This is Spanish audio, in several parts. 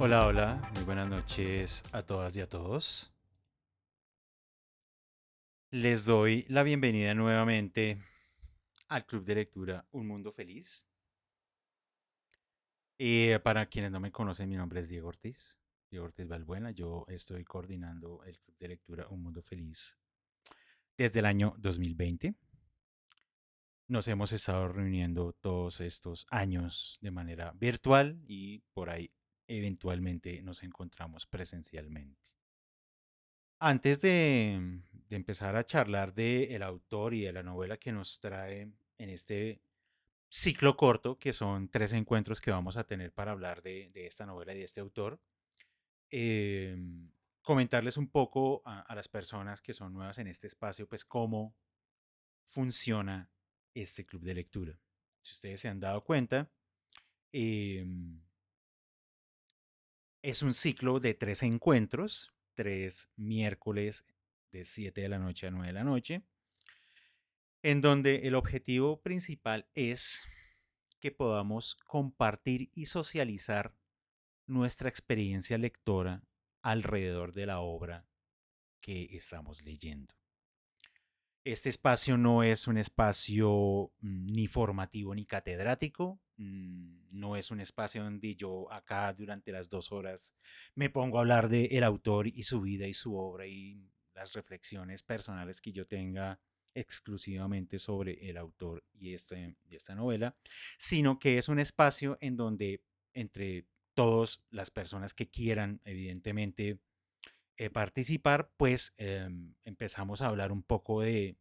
Hola, hola, muy buenas noches a todas y a todos. Les doy la bienvenida nuevamente al Club de Lectura Un Mundo Feliz. Para quienes no me conocen, mi nombre es Diego Ortiz, Diego Ortiz Balbuena. Yo estoy coordinando el Club de Lectura Un Mundo Feliz desde el año 2020. Nos hemos estado reuniendo todos estos años de manera virtual y por ahí eventualmente nos encontramos presencialmente. Antes de empezar a charlar del autor y de la novela que nos trae en este ciclo corto, que son tres encuentros que vamos a tener para hablar de esta novela y de este autor, eh, comentarles un poco a las personas que son nuevas en este espacio, pues cómo funciona este club de lectura. Si ustedes se han dado cuenta, eh, es un ciclo de tres encuentros, tres miércoles de 7 de la noche a 9 de la noche, en donde el objetivo principal es que podamos compartir y socializar nuestra experiencia lectora alrededor de la obra que estamos leyendo. Este espacio no es un espacio ni formativo ni catedrático, no es un espacio donde yo acá durante las 2 horas me pongo a hablar de el autor y su vida y su obra y las reflexiones personales que yo tenga exclusivamente sobre el autor y esta novela, sino que es un espacio en donde entre todas las personas que quieran, evidentemente, participar, pues empezamos a hablar un poco de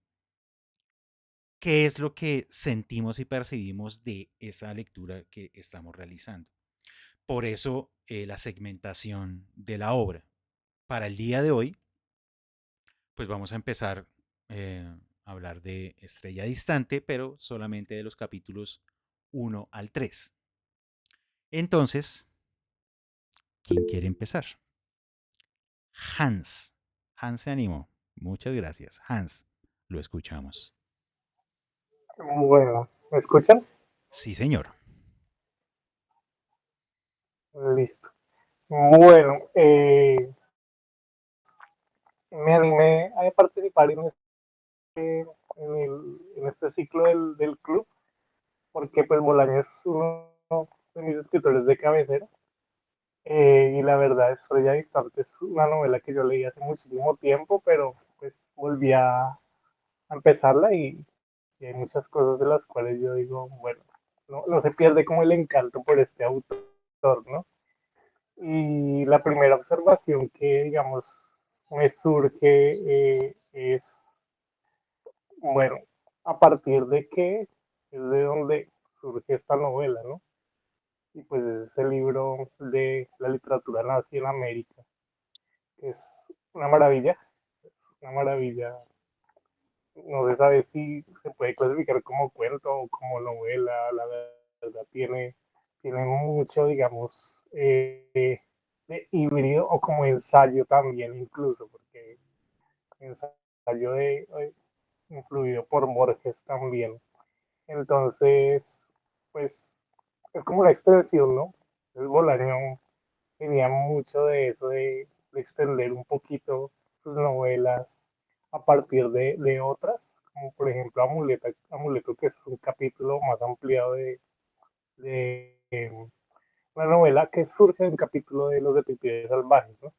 qué es lo que sentimos y percibimos de esa lectura que estamos realizando. Por eso la segmentación de la obra. Para el día de hoy, pues vamos a empezar a hablar de Estrella Distante, pero solamente de los capítulos 1 al 3. Entonces, ¿quién quiere empezar? Hans. Hans se animó. Muchas gracias. Hans, lo escuchamos. Bueno, ¿me escuchan? Sí, señor. Listo. Bueno, me animé a participar en este ciclo del club, porque pues Bolaño es uno de mis escritores de cabecera, y la verdad Estrella Distante es una novela que yo leí hace muchísimo tiempo, pero pues volví a empezarla y hay muchas cosas de las cuales yo digo, bueno, no se pierde como el encanto por este autor, ¿no? Y la primera observación que, digamos, me surge es, bueno, a partir de qué es de donde surge esta novela, ¿no? Y pues es el libro de la literatura nazi en América, que es una maravilla, una maravilla. No se sabe si se puede clasificar como cuento o como novela, la verdad tiene mucho, digamos, de híbrido o como ensayo también incluso, porque ensayo influido por Borges también. Entonces, pues es como la extensión, ¿no? El Bolaño tenía mucho de eso, de extender un poquito sus novelas a partir de otras, como por ejemplo Amuleto, que es un capítulo más ampliado de una novela que surge de un capítulo de Los Detectives Salvajes, ¿no?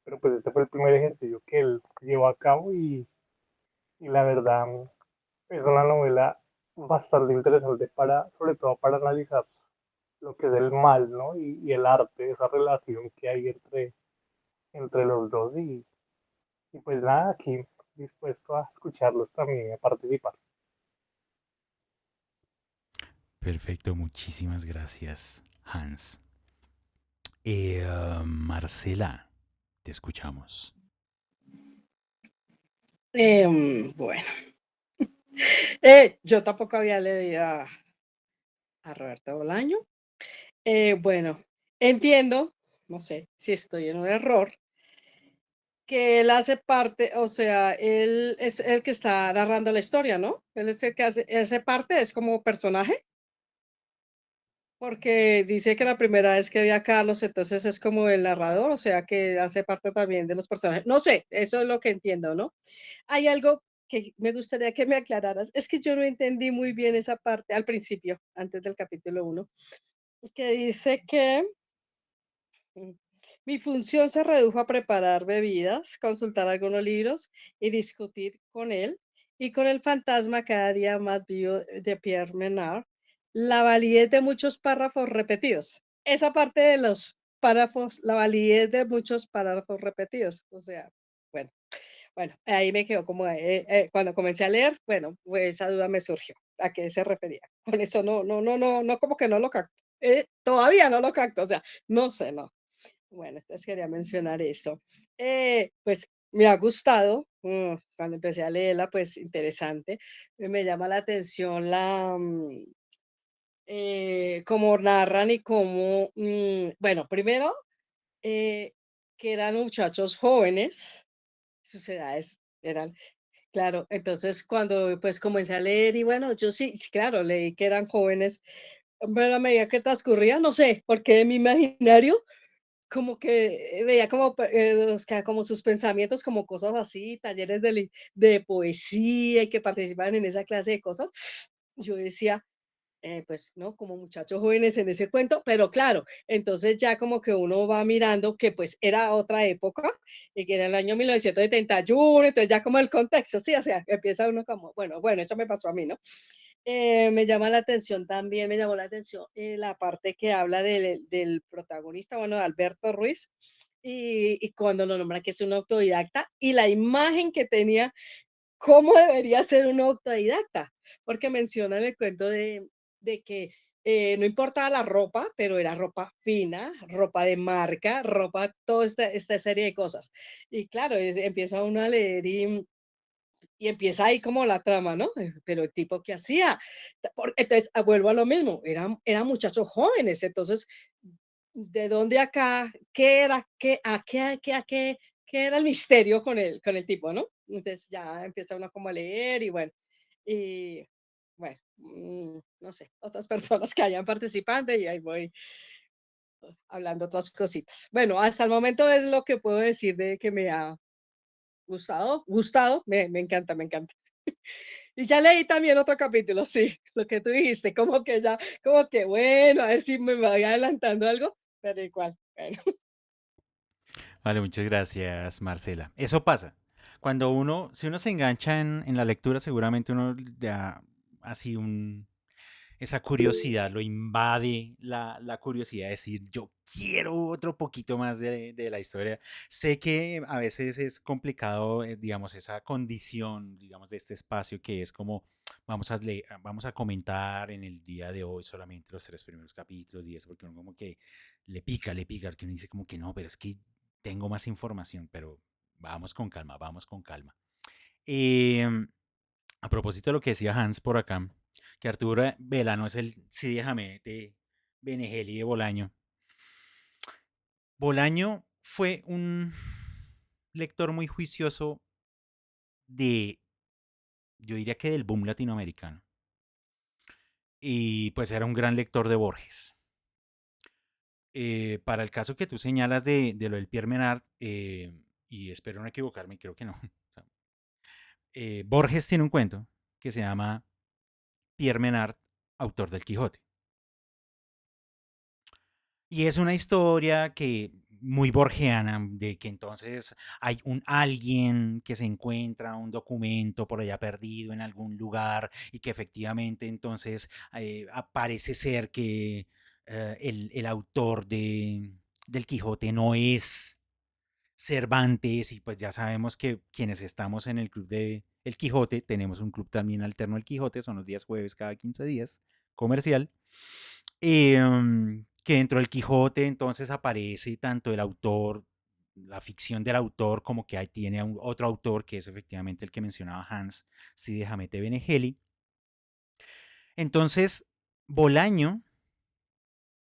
Pero pues este fue el primer ejercicio que él llevó a cabo y la verdad es una novela bastante interesante sobre todo para analizar lo que es el mal, ¿no? Y el arte, esa relación que hay entre los dos y pues nada, aquí dispuesto a escucharlos también y a participar. Perfecto, muchísimas gracias, Hans. Marcela, te escuchamos. Bueno, yo tampoco había leído a Roberto Bolaño. Bueno, entiendo, no sé si estoy en un error, que él hace parte, o sea, él es el que está narrando la historia, ¿no? Él es el que hace parte, es como personaje. porque dice que la primera vez que ve a Carlos, entonces es como el narrador, o sea, que hace parte también de los personajes. No sé, eso es lo que entiendo, ¿no? Hay algo que me gustaría que me aclararas, es que yo no entendí muy bien esa parte al principio, antes del capítulo 1, que dice que mm, mi función se redujo a preparar bebidas, consultar algunos libros y discutir con él y con el fantasma cada día más vivo de Pierre Menard, la validez de muchos párrafos repetidos. Esa parte de los párrafos, la validez de muchos párrafos repetidos. O sea, bueno, bueno, ahí me quedó como, cuando comencé a leer, bueno, pues esa duda me surgió. ¿A qué se refería? Con eso no, como que no lo capto. Todavía no lo capto, o sea, no sé, no. Bueno, entonces quería mencionar eso. Pues me ha gustado, cuando empecé a leerla, pues interesante. Me llama la atención cómo narran y cómo, bueno, primero, eh, que eran muchachos jóvenes, sus edades eran, claro, entonces cuando pues comencé a leer y bueno, yo sí, sí, claro, leí que eran jóvenes, pero a medida que transcurría, no sé, porque en mi imaginario como que veía como como sus pensamientos, como cosas así, talleres de poesía y que participaban en esa clase de cosas. Yo decía, pues, ¿no? Como muchachos jóvenes en ese cuento, pero claro, entonces ya como que uno va mirando que pues era otra época y que era el año 1971, entonces ya como el contexto, sí, o sea, empieza uno como, bueno, eso me pasó a mí, ¿no? Me llama la atención también, me llamó la atención la parte que habla del protagonista, bueno, de Alberto Ruiz, y cuando lo nombra que es un autodidacta, y la imagen que tenía, cómo debería ser un autodidacta, porque menciona en el cuento de que no importaba la ropa, pero era ropa fina, ropa de marca, ropa, toda esta serie de cosas. Y claro, empieza uno a leer y empieza ahí como la trama, ¿no? Pero el tipo que hacía, entonces vuelvo a lo mismo, eran muchachos jóvenes, entonces, ¿de dónde acá? ¿Qué era? ¿Qué era el misterio con el tipo, no? Entonces ya empieza uno como a leer y bueno, no sé, otras personas que hayan participado y ahí voy hablando otras cositas. Bueno, hasta el momento es lo que puedo decir de que me ha gustado, me encanta, me encanta. Y ya leí también otro capítulo, sí, lo que tú dijiste, como que ya, como que bueno, a ver si me voy adelantando algo, pero igual, bueno. Vale, muchas gracias, Marcela. Eso pasa. Cuando uno, si uno se engancha en la lectura, seguramente uno ya así esa curiosidad lo invade, la curiosidad de decir, yo quiero otro poquito más de la historia. Sé que a veces es complicado, digamos, esa condición, digamos, de este espacio que es como, vamos a leer, vamos a comentar en el día de hoy solamente los 3 primeros capítulos y eso, porque uno como que le pica, que uno dice como que no, pero es que tengo más información, pero vamos con calma, vamos con calma. Em, a propósito de lo que decía Hans por acá, que Arturo Vela no es el sí déjame de Benegel y de Bolaño. Bolaño fue un lector muy juicioso de, yo diría que del boom latinoamericano. Y pues era un gran lector de Borges. Para el caso que tú señalas de lo del Pierre Menard, y espero no equivocarme, creo que no. Borges tiene un cuento que se llama Pierre Menard, autor del Quijote. Y es una historia que muy borgiana, de que entonces hay un alguien que se encuentra un documento por allá perdido en algún lugar y que efectivamente entonces parece ser que el autor del Quijote no es Cervantes y pues ya sabemos que quienes estamos en el club de El Quijote, tenemos un club también alterno al Quijote, son los días jueves cada 15 días, comercial, que dentro del Quijote entonces aparece tanto el autor, la ficción del autor, como que ahí tiene otro autor que es efectivamente el que mencionaba Hans, Cide Hamete Benengeli. Entonces, Bolaño,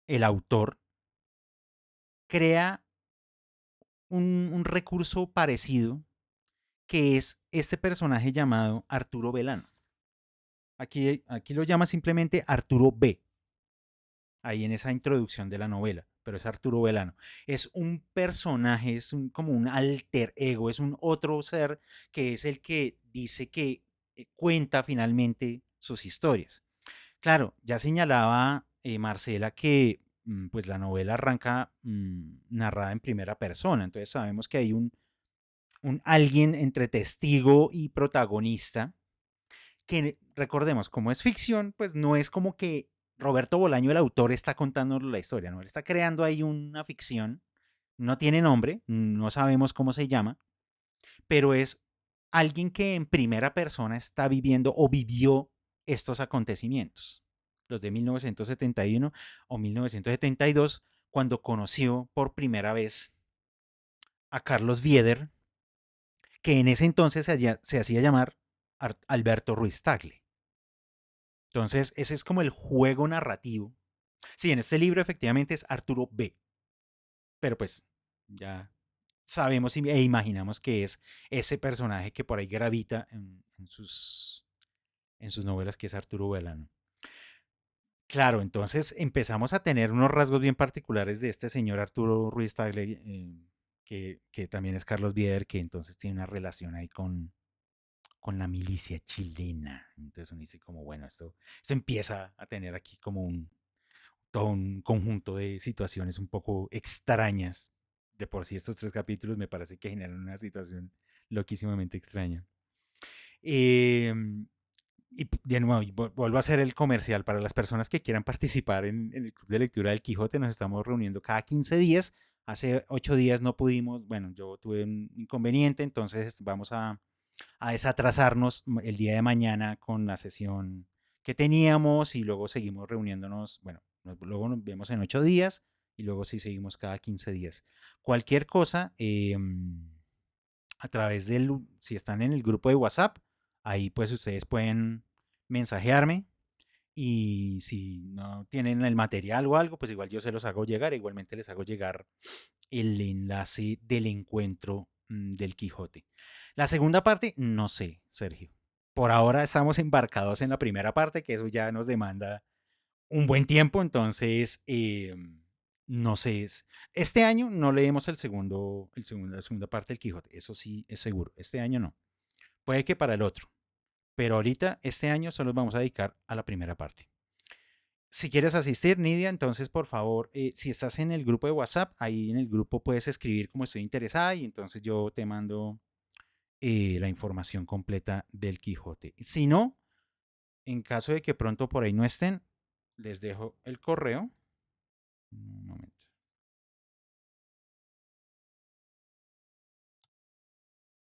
el autor, crea un recurso parecido que es este personaje llamado Arturo Belano. Aquí lo llama simplemente Arturo B. ahí en esa introducción de la novela, pero es Arturo Belano. Es un personaje, como un alter ego, es un otro ser que es el que dice que cuenta finalmente sus historias. Claro, ya señalaba Marcela que pues la novela arranca narrada en primera persona, entonces sabemos que hay un alguien entre testigo y protagonista que recordemos, como es ficción, pues no es como que Roberto Bolaño, el autor, está contando la historia, ¿no? Él está creando ahí una ficción, no tiene nombre, no sabemos cómo se llama, pero es alguien que en primera persona está viviendo o vivió estos acontecimientos, los de 1971 o 1972, cuando conoció por primera vez a Carlos Vieder, que en ese entonces se hacía llamar Alberto Ruiz Tagle. Entonces, ese es como el juego narrativo. Sí, en este libro efectivamente es Arturo B, pero pues ya sabemos e imaginamos que es ese personaje que por ahí gravita en sus novelas, que es Arturo Belano. Claro, entonces empezamos a tener unos rasgos bien particulares de este señor Arturo Ruiz Tagle, que también es Carlos Vieder, que entonces tiene una relación ahí con la milicia chilena. Entonces uno dice como, bueno, esto empieza a tener aquí como todo un conjunto de situaciones un poco extrañas. De por sí estos 3 capítulos me parece que generan una situación loquísimamente extraña. Eh, y de nuevo, vuelvo a hacer el comercial para las personas que quieran participar en el Club de Lectura del Quijote. Nos estamos reuniendo cada 15 días. Hace 8 días no pudimos, bueno, yo tuve un inconveniente, entonces vamos a desatrasarnos el día de mañana con la sesión que teníamos y luego seguimos reuniéndonos, bueno, luego nos vemos en 8 días y luego sí seguimos cada 15 días. Cualquier cosa, a través si están en el grupo de WhatsApp, ahí pues ustedes pueden mensajearme y si no tienen el material o algo, pues igual yo se los hago llegar, igualmente les hago llegar el enlace del encuentro del Quijote. La segunda parte, no sé, Sergio. Por ahora estamos embarcados en la primera parte, que eso ya nos demanda un buen tiempo, entonces no sé. Este año no leemos la segunda parte del Quijote, eso sí es seguro. Este año no. Puede que para el otro, pero ahorita, este año, solo vamos a dedicar a la primera parte. Si quieres asistir, Nidia, entonces por favor, si estás en el grupo de WhatsApp, ahí en el grupo puedes escribir como estoy interesada y entonces yo te mando la información completa del Quijote. Si no, en caso de que pronto por ahí no estén, les dejo el correo. Un momento.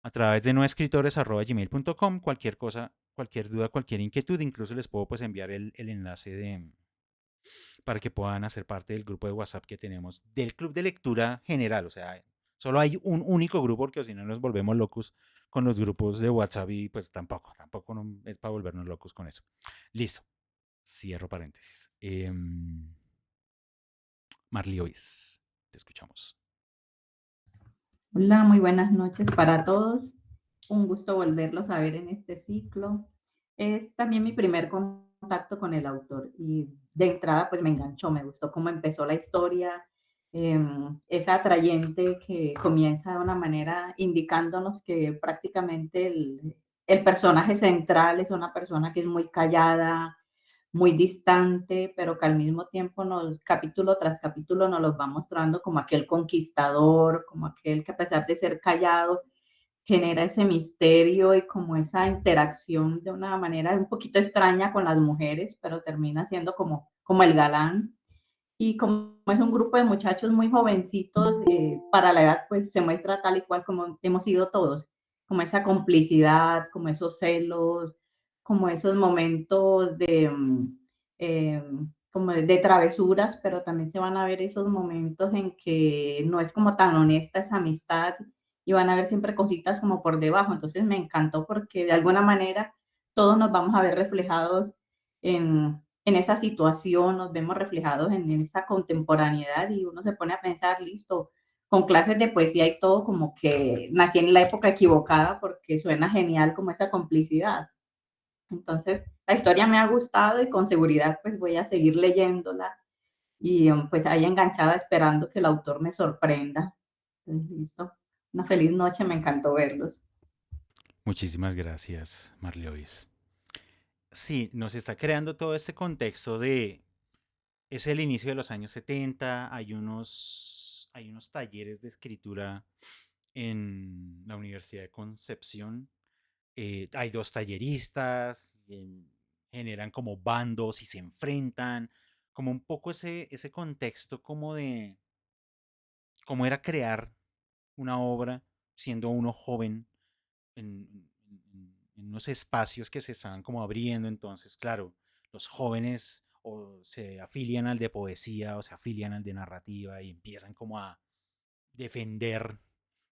A través de noescritores@gmail.com, cualquier cosa, cualquier duda, cualquier inquietud, incluso les puedo pues enviar el enlace para que puedan hacer parte del grupo de WhatsApp que tenemos del club de lectura general. O sea, solo hay un único grupo porque si no nos volvemos locos con los grupos de WhatsApp y pues tampoco no es para volvernos locos con eso. Listo. Cierro paréntesis. Marley Ois, te escuchamos. Hola, muy buenas noches para todos. Un gusto volverlos a ver en este ciclo. Es también mi primer contacto con el autor y de entrada pues me enganchó, me gustó cómo empezó la historia, es atrayente que comienza de una manera indicándonos que prácticamente el personaje central es una persona que es muy callada, muy distante, pero que al mismo tiempo capítulo tras capítulo nos los va mostrando como aquel conquistador, como aquel que a pesar de ser callado, genera ese misterio y como esa interacción de una manera un poquito extraña con las mujeres, pero termina siendo como el galán. Y como es un grupo de muchachos muy jovencitos, para la edad, pues se muestra tal y cual como hemos sido todos, como esa complicidad, como esos celos, como esos momentos como de travesuras, pero también se van a ver esos momentos en que no es como tan honesta esa amistad y van a ver siempre cositas como por debajo. Entonces me encantó porque de alguna manera todos nos vamos a ver reflejados en esa situación, nos vemos reflejados en esa contemporaneidad y uno se pone a pensar, listo, con clases de poesía y todo, como que nací en la época equivocada porque suena genial como esa complicidad. Entonces, la historia me ha gustado y con seguridad pues voy a seguir leyéndola. y pues ahí enganchada esperando que el autor me sorprenda. Entonces, listo. Una feliz noche, me encantó verlos. Muchísimas gracias, Marleois. Sí, nos está creando todo este contexto de... Es el inicio de los años 70, hay unos talleres de escritura en la Universidad de Concepción. Hay dos talleristas, generan como bandos y se enfrentan, como un poco ese contexto como de cómo era crear una obra siendo uno joven en unos espacios que se estaban como abriendo. Entonces, claro, los jóvenes o se afilian al de poesía o se afilian al de narrativa y empiezan como a defender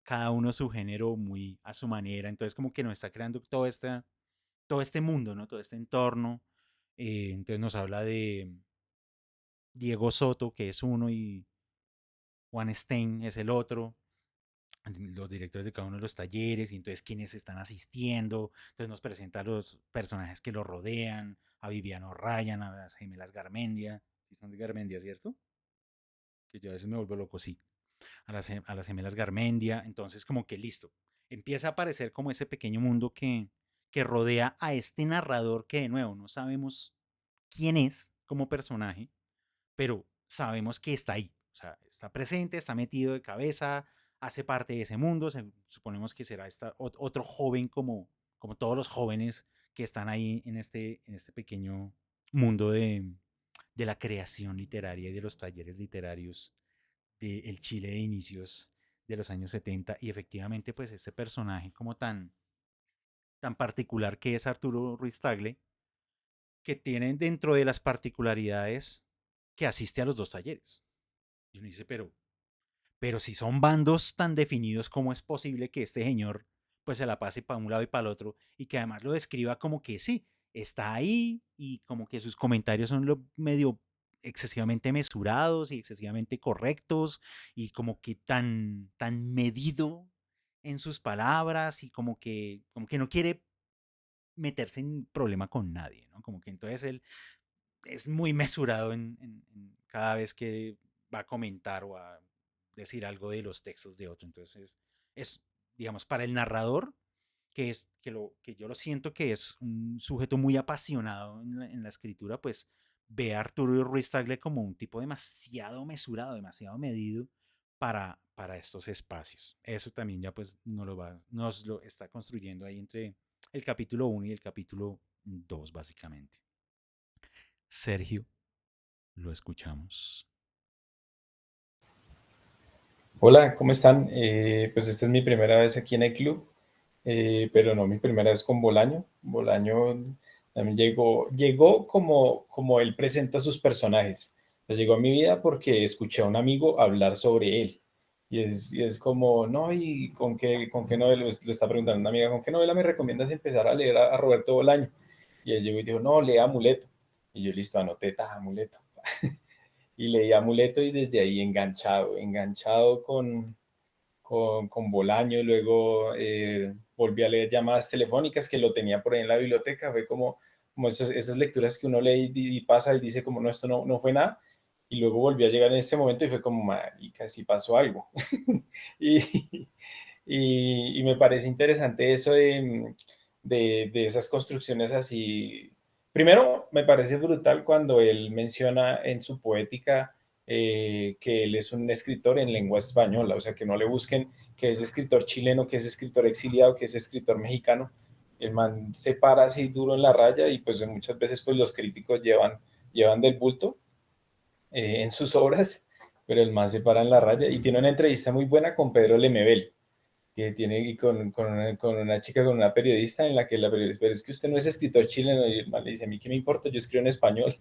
cada uno su género muy a su manera. Entonces, como que nos está creando todo este mundo, ¿no? Todo este entorno. Entonces nos habla de Diego Soto, que es uno, y Juan Stein es el otro, los directores de cada uno de los talleres, y entonces quienes están asistiendo. Entonces nos presenta a los personajes que lo rodean, a Viviano Ryan, a las gemelas Garmendia. ¿Sí son de Garmendia, cierto? Que yo a veces me vuelvo loco, sí. A las gemelas Garmendia. Entonces, como que listo. Empieza a aparecer como ese pequeño mundo que rodea a este narrador que, de nuevo, no sabemos quién es como personaje, pero sabemos que está ahí. O sea, está presente, está metido de cabeza, hace parte de ese mundo. Suponemos que será otro joven como todos los jóvenes que están ahí en este pequeño mundo de la creación literaria y de los talleres literarios del Chile de inicios de los años 70. Y efectivamente, pues este personaje como tan particular que es Arturo Ruiz Tagle, que tiene dentro de las particularidades que asiste a los dos talleres. Y uno dice, pero si son bandos tan definidos, ¿cómo es posible que este señor pues se la pase para un lado y para el otro y que además lo describa como que sí, está ahí y como que sus comentarios son lo medio excesivamente mesurados y excesivamente correctos y como que tan medido en sus palabras y como que no quiere meterse en problema con nadie, ¿no? Como que entonces él es muy mesurado en cada vez que va a comentar o a decir algo de los textos de otro. Entonces, es, digamos, para el narrador, que yo lo siento que es un sujeto muy apasionado en la escritura, pues ve a Arturo Ruiz Tagle como un tipo demasiado mesurado, demasiado medido para estos espacios. Eso también ya pues nos lo está construyendo ahí entre el capítulo 1 y el capítulo 2 básicamente. Sergio, lo escuchamos. Hola, ¿cómo están? Pues esta es mi primera vez aquí en el club, pero no mi primera vez con Bolaño. Bolaño también llegó como él presenta sus personajes. Llegó a mi vida porque escuché a un amigo hablar sobre él. Y es como, no, ¿y con qué novela? Le está preguntando a una amiga, ¿con qué novela me recomiendas empezar a leer a Roberto Bolaño? Y él llegó y dijo, no, lea Amuleto. Y yo, listo, anoté, Amuleto. Y leí Amuleto y desde ahí enganchado con Bolaño. Luego volví a leer Llamadas Telefónicas, que lo tenía por ahí en la biblioteca. Fue como esas lecturas que uno lee y pasa y dice como, no, esto no fue nada. Y luego volví a llegar en ese momento y fue como, marica, sí pasó algo. y, y me parece interesante eso de esas construcciones así. Primero, me parece brutal cuando él menciona en su poética que él es un escritor en lengua española, o sea, que no le busquen que es escritor chileno, que es escritor exiliado, que es escritor mexicano. El man se para así duro en la raya y pues muchas veces pues los críticos llevan del bulto en sus obras, pero el man se para en la raya y tiene una entrevista muy buena con Pedro Lemebel, que tiene y con una chica, con una periodista, en la que la periodista, pero es que usted no es escritor chileno, y el man le dice, a mí qué me importa, yo escribo en español.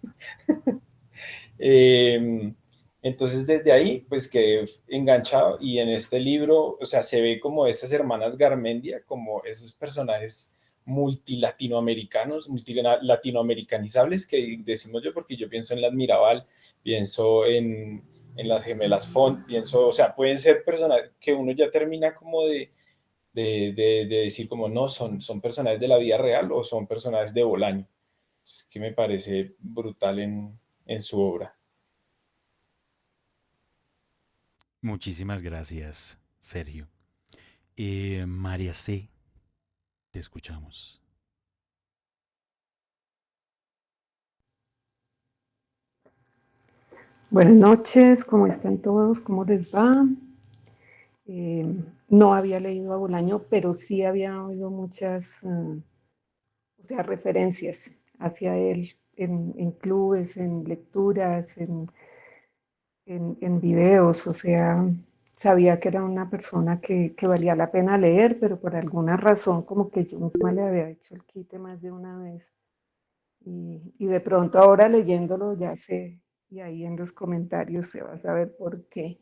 eh, entonces desde ahí, pues quedé enganchado y en este libro, o sea, se ve como esas hermanas Garmendia, como esos personajes multilatinoamericanos, multilatinoamericanizables que decimos yo, porque yo pienso en las Mirabal, pienso en las gemelas Font, pienso, o sea, pueden ser personajes que uno ya termina como de decir como no, son personajes de la vida real o son personajes de Bolaño. Es que me parece brutal en su obra. Muchísimas gracias, Sergio. María C., te escuchamos. Buenas noches, ¿cómo están todos? ¿Cómo les va? No había leído a Bolaño, pero sí había oído muchas, o sea, referencias hacia él en clubes, en lecturas, en videos, o sea, sabía que era una persona que valía la pena leer, pero por alguna razón como que yo misma le había hecho el quite más de una vez. Y de pronto ahora leyéndolo ya sé, y ahí en los comentarios se va a saber por qué.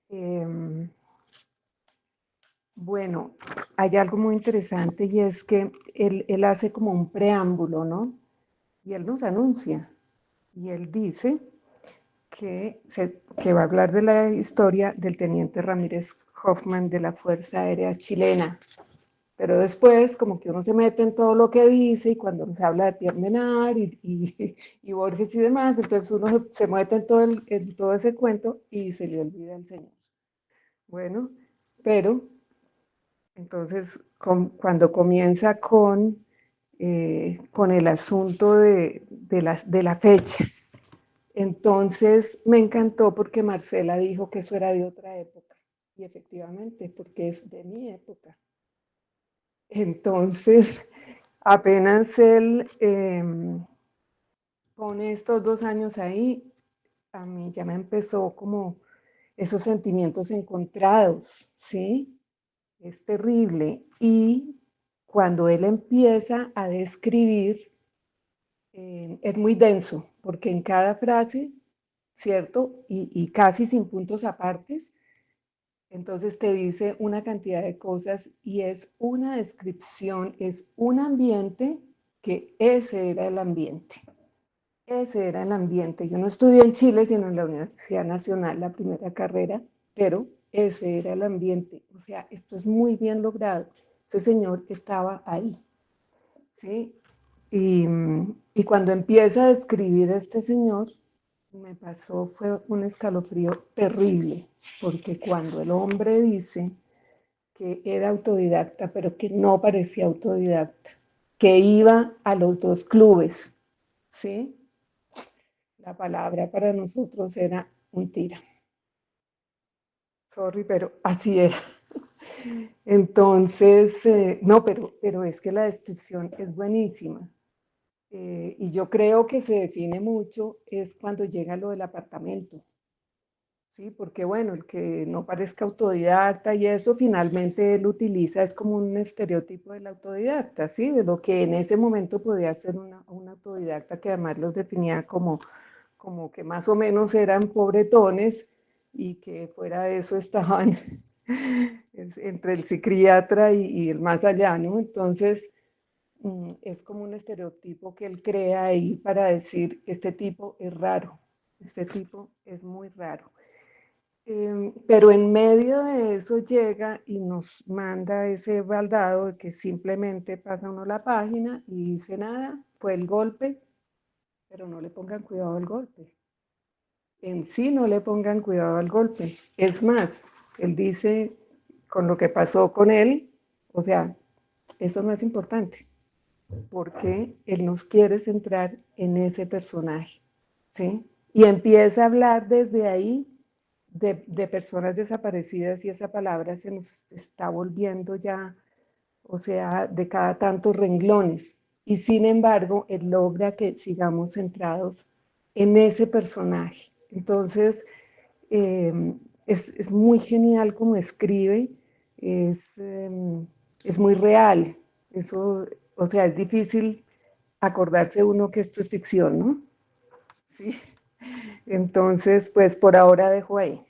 Eh, bueno, hay algo muy interesante y es que él hace como un preámbulo, ¿no? Y él nos anuncia, y él dice que va a hablar de la historia del teniente Ramírez Hoffman de la Fuerza Aérea Chilena. Pero después, como que uno se mete en todo lo que dice, y cuando se habla de Pierre Menard y Borges y demás, entonces uno se mete en todo ese cuento y se le olvida el Señor. Bueno, pero entonces cuando comienza con el asunto de la fecha, entonces me encantó porque Marcela dijo que eso era de otra época. Y efectivamente, porque es de mi época. Entonces, apenas él pone estos 2 años ahí, a mí ya me empezó como esos sentimientos encontrados, ¿sí? Es terrible. Y cuando él empieza a describir, es muy denso, porque en cada frase, ¿cierto? Y casi sin puntos apartes, entonces te dice una cantidad de cosas y es una descripción, es un ambiente que ese era el ambiente. Ese era el ambiente. Yo no estudié en Chile, sino en la Universidad Nacional, la primera carrera, pero ese era el ambiente. O sea, esto es muy bien logrado. Ese señor estaba ahí, ¿sí? Y, y cuando empieza a describir a este señor, me pasó, fue un escalofrío terrible, porque cuando el hombre dice que era autodidacta, pero que no parecía autodidacta, que iba a los dos clubes, ¿sí? La palabra para nosotros era un tira. Sorry, pero así era. Entonces, no, pero es que la descripción es buenísima. Y yo creo que se define mucho es cuando llega lo del apartamento. Sí, porque bueno, el que no parezca autodidacta y eso finalmente él utiliza es como un estereotipo del autodidacta, ¿sí? De lo que en ese momento podía ser una autodidacta que además los definía como que más o menos eran pobretones y que fuera de eso estaban entre el psiquiatra y el más allá, ¿no? Entonces, es como un estereotipo que él crea ahí para decir, este tipo es raro, este tipo es muy raro. Pero en medio de eso llega y nos manda ese baldado de que simplemente pasa uno la página y dice nada, fue el golpe, pero no le pongan cuidado al golpe. En sí no le pongan cuidado al golpe. Es más, él dice con lo que pasó con él, o sea, eso no es importante, porque él nos quiere centrar en ese personaje, ¿sí? Y empieza a hablar desde ahí de personas desaparecidas y esa palabra se nos está volviendo ya, o sea, de cada tantos renglones. Y sin embargo, él logra que sigamos centrados en ese personaje. Entonces, es muy genial como escribe, es, es muy real. Eso, o sea, es difícil acordarse uno que esto es ficción, ¿no? Sí. Entonces, pues por ahora dejo ahí.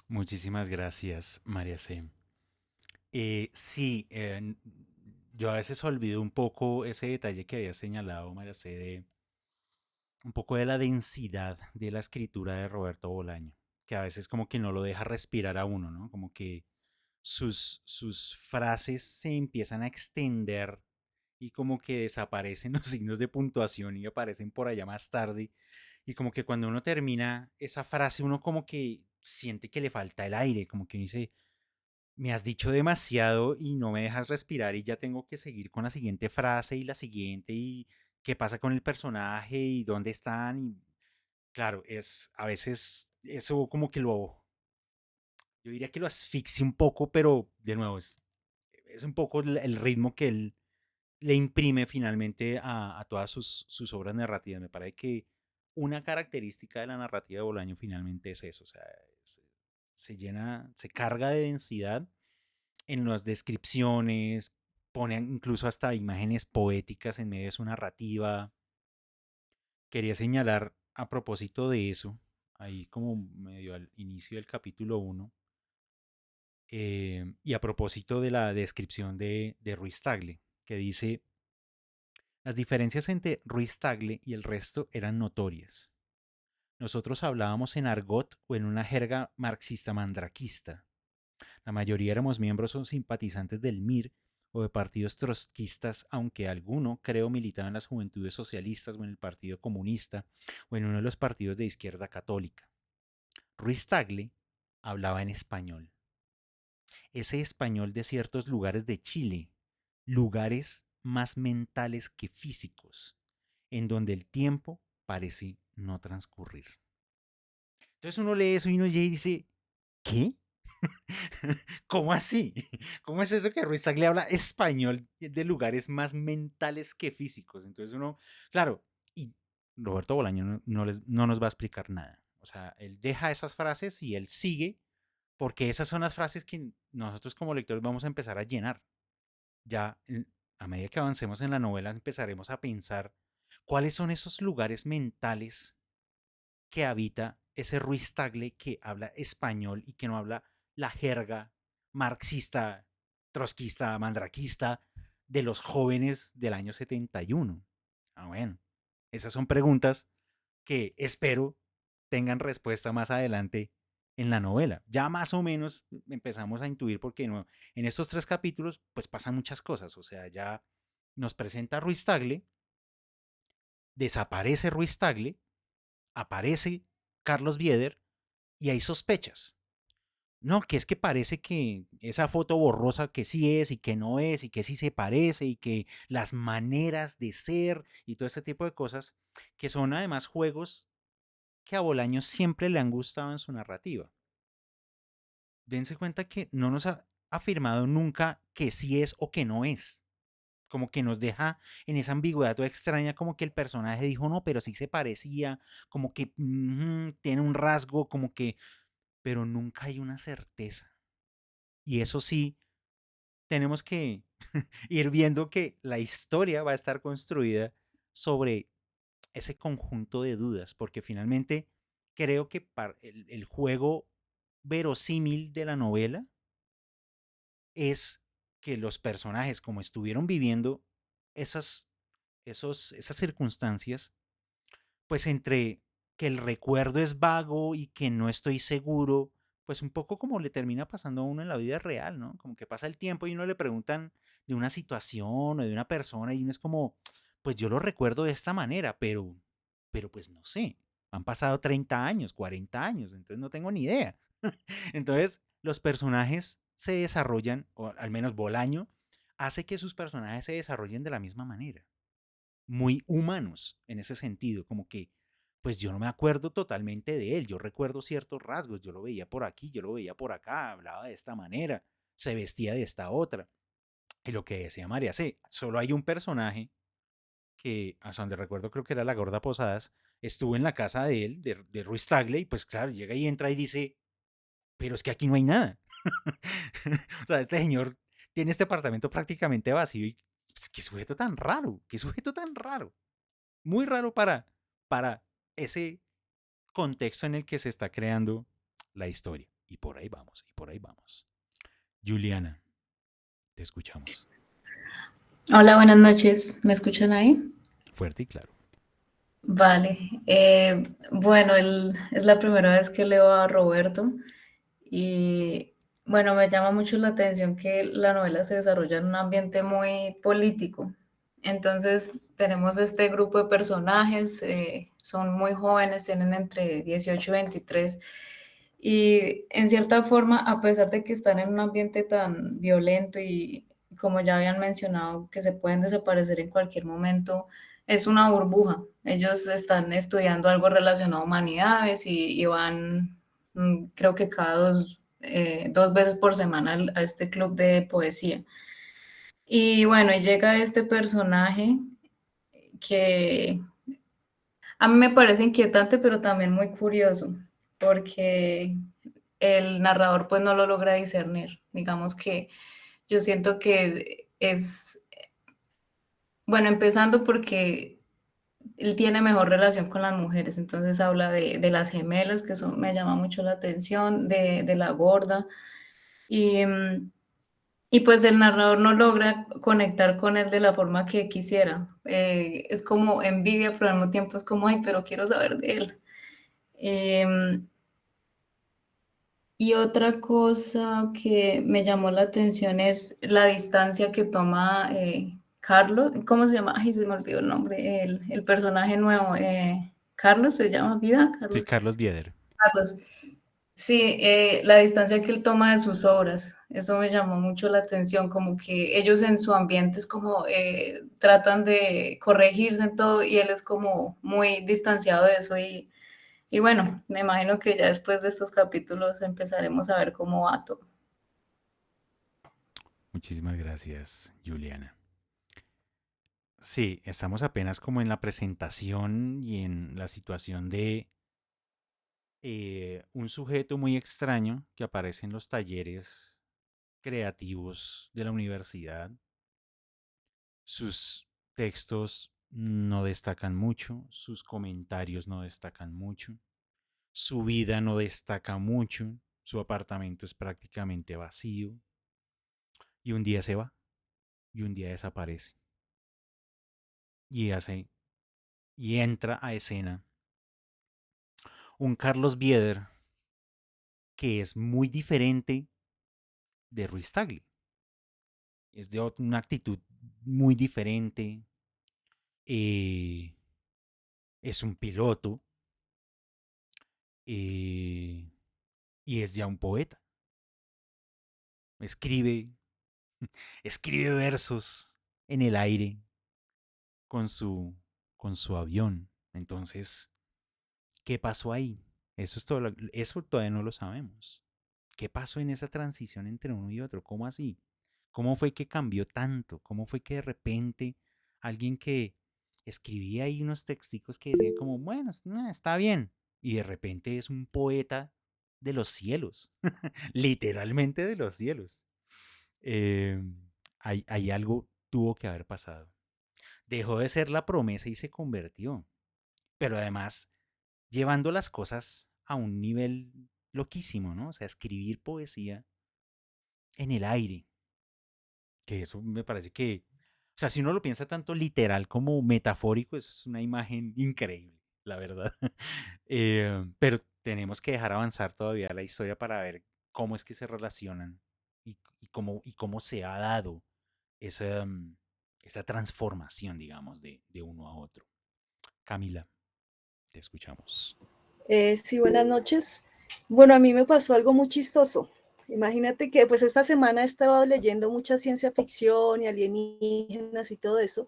Muchísimas gracias, María C. Sí, yo a veces olvido un poco ese detalle que había señalado María C. de un poco de la densidad de la escritura de Roberto Bolaño, que a veces como que no lo deja respirar a uno, ¿no? Como que sus frases se empiezan a extender y como que desaparecen los signos de puntuación y aparecen por allá más tarde. Y como que cuando uno termina esa frase, uno como que siente que le falta el aire, como que uno dice, me has dicho demasiado y no me dejas respirar y ya tengo que seguir con la siguiente frase y la siguiente y qué pasa con el personaje y dónde están. Y claro, a veces eso como que yo diría que lo asfixia un poco, pero de nuevo es un poco el ritmo que él le imprime finalmente a todas sus obras narrativas. Me parece que una característica de la narrativa de Bolaño finalmente es eso, o sea, se llena, se carga de densidad en las descripciones, pone incluso hasta imágenes poéticas en medio de su narrativa. Quería señalar a propósito de eso, ahí como medio al inicio del capítulo 1, y a propósito de la descripción de Ruiz Tagle, que dice, las diferencias entre Ruiz Tagle y el resto eran notorias. Nosotros hablábamos en argot o en una jerga marxista mandraquista. La mayoría éramos miembros o simpatizantes del MIR o de partidos trotskistas, aunque alguno, creo, militaba en las juventudes socialistas o en el Partido Comunista o en uno de los partidos de izquierda católica. Ruiz Tagle hablaba en español. Ese español de ciertos lugares de Chile, lugares más mentales que físicos, en donde el tiempo parece no transcurrir. Entonces uno lee eso y uno dice, ¿qué? ¿Cómo así? ¿Cómo es eso que Ruiz Tagle habla español de lugares más mentales que físicos? Entonces uno, claro, y Roberto Bolaño no nos va a explicar nada. O sea, él deja esas frases y él sigue, porque esas son las frases que nosotros como lectores vamos a empezar a llenar. Ya a medida que avancemos en la novela empezaremos a pensar cuáles son esos lugares mentales que habita ese Ruiz Tagle que habla español y que no habla la jerga marxista, trotskista, mandraquista de los jóvenes del año 71. Bueno, esas son preguntas que espero tengan respuesta más adelante en la novela. Ya más o menos empezamos a intuir porque no, en estos 3 capítulos pues pasan muchas cosas. O sea, ya nos presenta Ruiz Tagle, desaparece Ruiz Tagle, aparece Carlos Bieder y hay sospechas. No, que es que parece que esa foto borrosa que sí es y que no es y que sí se parece y que las maneras de ser y todo este tipo de cosas que son además juegos que a Bolaño siempre le han gustado en su narrativa. Dense cuenta que no nos ha afirmado nunca que sí es o que no es. Como que nos deja en esa ambigüedad toda extraña, como que el personaje dijo no, pero sí se parecía, como que tiene un rasgo, como que, pero nunca hay una certeza. Y eso sí, tenemos que ir viendo que la historia va a estar construida sobre ese conjunto de dudas, porque finalmente creo que el juego verosímil de la novela es que los personajes, como estuvieron viviendo esas, esas circunstancias, pues entre que el recuerdo es vago y que no estoy seguro, pues un poco como le termina pasando a uno en la vida real, ¿no? Como que pasa el tiempo y uno le preguntan de una situación o de una persona y uno es como, pues yo lo recuerdo de esta manera, pero pues no sé, han pasado 30 años, 40 años, entonces no tengo ni idea. Entonces los personajes se desarrollan, o al menos Bolaño, hace que sus personajes se desarrollen de la misma manera muy humanos en ese sentido, como que pues yo no me acuerdo totalmente de él, yo recuerdo ciertos rasgos, yo lo veía por aquí, yo lo veía por acá, hablaba de esta manera, se vestía de esta otra. Y lo que decía María C, solo hay un personaje que, hasta donde recuerdo creo que era la Gorda Posadas, estuvo en la casa de él, de Ruiz Tagle, y pues claro, llega y entra y dice, pero es que aquí no hay nada. O sea, este señor tiene este apartamento prácticamente vacío y pues, qué sujeto tan raro, qué sujeto tan raro. Muy raro para ese contexto en el que se está creando la historia. Y por ahí vamos, y por ahí vamos. Juliana, te escuchamos. Hola, buenas noches. ¿Me escuchan ahí? Fuerte y claro. Vale. Bueno, es la primera vez que leo a Roberto y bueno, me llama mucho la atención que la novela se desarrolla en un ambiente muy político. Entonces, tenemos este grupo de personajes, son muy jóvenes, tienen entre 18 y 23 Y en cierta forma, a pesar de que están en un ambiente tan violento y como ya habían mencionado, que se pueden desaparecer en cualquier momento, es una burbuja. Ellos están estudiando algo relacionado a humanidades y van, creo que cada dos veces por semana a este club de poesía. Y bueno, y llega este personaje que a mí me parece inquietante, pero también muy curioso, porque el narrador pues no lo logra discernir. Digamos que yo siento que es, bueno, empezando porque él tiene mejor relación con las mujeres, entonces habla de las gemelas, que eso me llama mucho la atención, de la gorda, y, y pues el narrador no logra conectar con él de la forma que quisiera. Es como envidia, pero al mismo tiempo es como, ay, pero quiero saber de él. Em, Y otra cosa que me llamó la atención es la distancia que toma Carlos. ¿Cómo se llama? Ay, se me olvidó el nombre. El personaje nuevo. Carlos se llama Vida. Sí, Carlos. Carlos Bieder. Carlos. Sí, la distancia que él toma de sus obras. Eso me llamó mucho la atención. Como que ellos en su ambiente es como tratan de corregirse en todo y él es como muy distanciado de eso y bueno, me imagino que ya después de estos capítulos empezaremos a ver cómo va todo. Muchísimas gracias, Juliana. Sí, estamos apenas como en la presentación y en la situación de un sujeto muy extraño que aparece en los talleres creativos de la universidad. Sus textos no destacan mucho, sus comentarios no destacan mucho, su vida no destaca mucho, su apartamento es prácticamente vacío y un día se va y un día desaparece y hace y entra a escena un Carlos Bieder que es muy diferente de Ruiz Tagle. Es de una actitud muy diferente. eh, es un piloto eh, y es ya un poeta. Escribe, escribe versos en el aire con su, con su avión. Entonces, ¿qué pasó ahí? Eso todavía no lo sabemos. ¿Qué pasó en esa transición entre uno y otro? ¿Cómo así? ¿Cómo fue que cambió tanto? ¿Cómo fue que de repente alguien que escribía ahí unos texticos que decían como, bueno, está bien, y de repente es un poeta de los cielos, literalmente de los cielos? Eh, hay algo tuvo que haber pasado. Dejó de ser la promesa y se convirtió, pero además llevando las cosas a un nivel loquísimo, ¿no? O sea, escribir poesía en el aire, que eso me parece que, o sea, si uno lo piensa tanto literal como metafórico, es una imagen increíble, la verdad. Pero tenemos que dejar avanzar todavía la historia para ver cómo es que se relacionan y cómo se ha dado esa, esa transformación, digamos, de uno a otro. Camila, te escuchamos. Sí, buenas noches. Bueno, a mí me pasó algo muy chistoso. Imagínate que pues esta semana he estado leyendo mucha ciencia ficción y alienígenas y todo eso.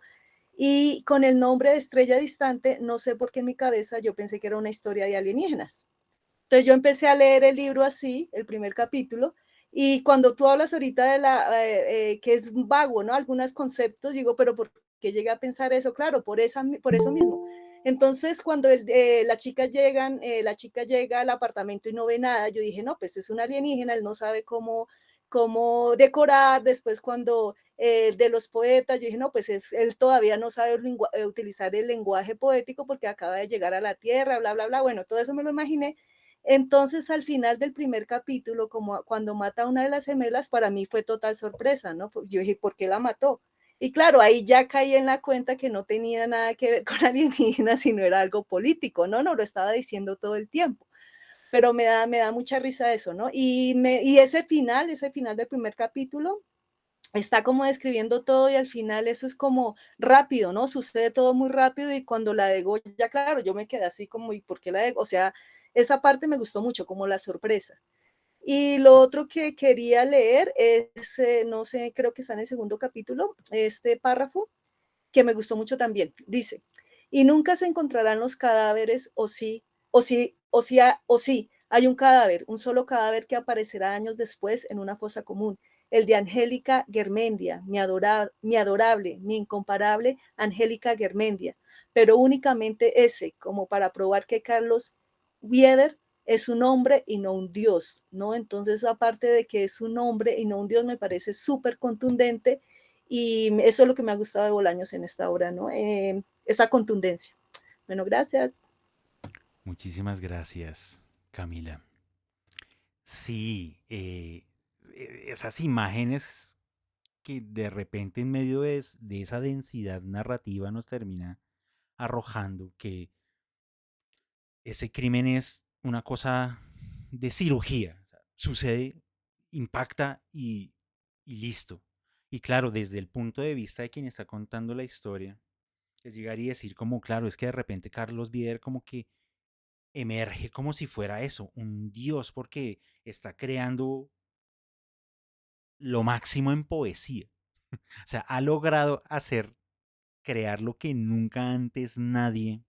Y con el nombre de Estrella Distante, no sé por qué en mi cabeza yo pensé que era una historia de alienígenas. Entonces yo empecé a leer el libro así, el primer capítulo, y cuando tú hablas ahorita de que es vago, ¿no? Algunos conceptos, digo, pero ¿por qué llegué a pensar eso? Claro, por eso mismo. Entonces, cuando la chica llega al apartamento y no ve nada, yo dije, no, pues es un alienígena, él no sabe cómo decorar. Después, cuando de los poetas, yo dije, no, pues él todavía no sabe utilizar el lenguaje poético porque acaba de llegar a la Tierra, bla, bla, bla. Bueno, todo eso me lo imaginé. Entonces, al final del primer capítulo, como cuando mata a una de las gemelas, para mí fue total sorpresa, ¿no? Yo dije, ¿por qué la mató? Y claro, ahí ya caí en la cuenta que no tenía nada que ver con alienígenas, sino era algo político, ¿no? No lo estaba diciendo todo el tiempo. Pero me da mucha risa eso, ¿no? Y ese final del primer capítulo, está como describiendo todo y al final eso es como rápido, ¿no? Sucede todo muy rápido y cuando la degolla, claro, yo me quedé así como, ¿y por qué la degolla? O sea, esa parte me gustó mucho, como la sorpresa. Y lo otro que quería leer es, no sé, creo que está en el segundo capítulo, este párrafo, que me gustó mucho también. Dice, y nunca se encontrarán los cadáveres, o sí, hay un cadáver, un solo cadáver que aparecerá años después en una fosa común, el de Angélica Germendia, mi adorable, mi incomparable Angélica Germendia, pero únicamente ese, como para probar que Carlos Bieder es un hombre y no un dios, ¿no? Entonces, aparte de que es un hombre y no un dios, me parece súper contundente y eso es lo que me ha gustado de Bolaños en esta obra, ¿no? Esa contundencia. Bueno, gracias. Muchísimas gracias, Camila. Sí, esas imágenes que de repente en medio de esa densidad narrativa nos termina arrojando que ese crimen es una cosa de cirugía. O sea, sucede, impacta y listo. Y claro, desde el punto de vista de quien está contando la historia, es llegar y decir como, claro, es que de repente Carlos Bieder como que emerge como si fuera eso, un dios, porque está creando lo máximo en poesía. O sea, ha logrado crear lo que nunca antes nadie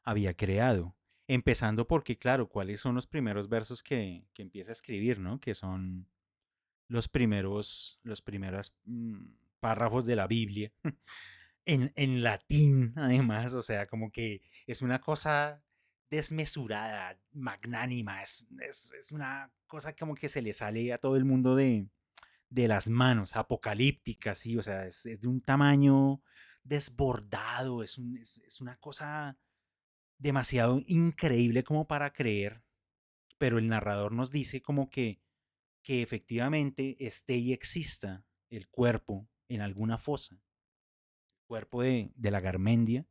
había creado. Empezando porque, claro, ¿cuáles son los primeros versos que empieza a escribir, ¿no? Que son los primeros párrafos de la Biblia. En latín, además, o sea, como que es una cosa desmesurada, magnánima, es una cosa como que se le sale a todo el mundo de las manos, apocalíptica, sí, o sea, es de un tamaño desbordado, es una cosa demasiado increíble como para creer, pero el narrador nos dice como que efectivamente esté y exista el cuerpo en alguna fosa, el cuerpo de la Garmendia,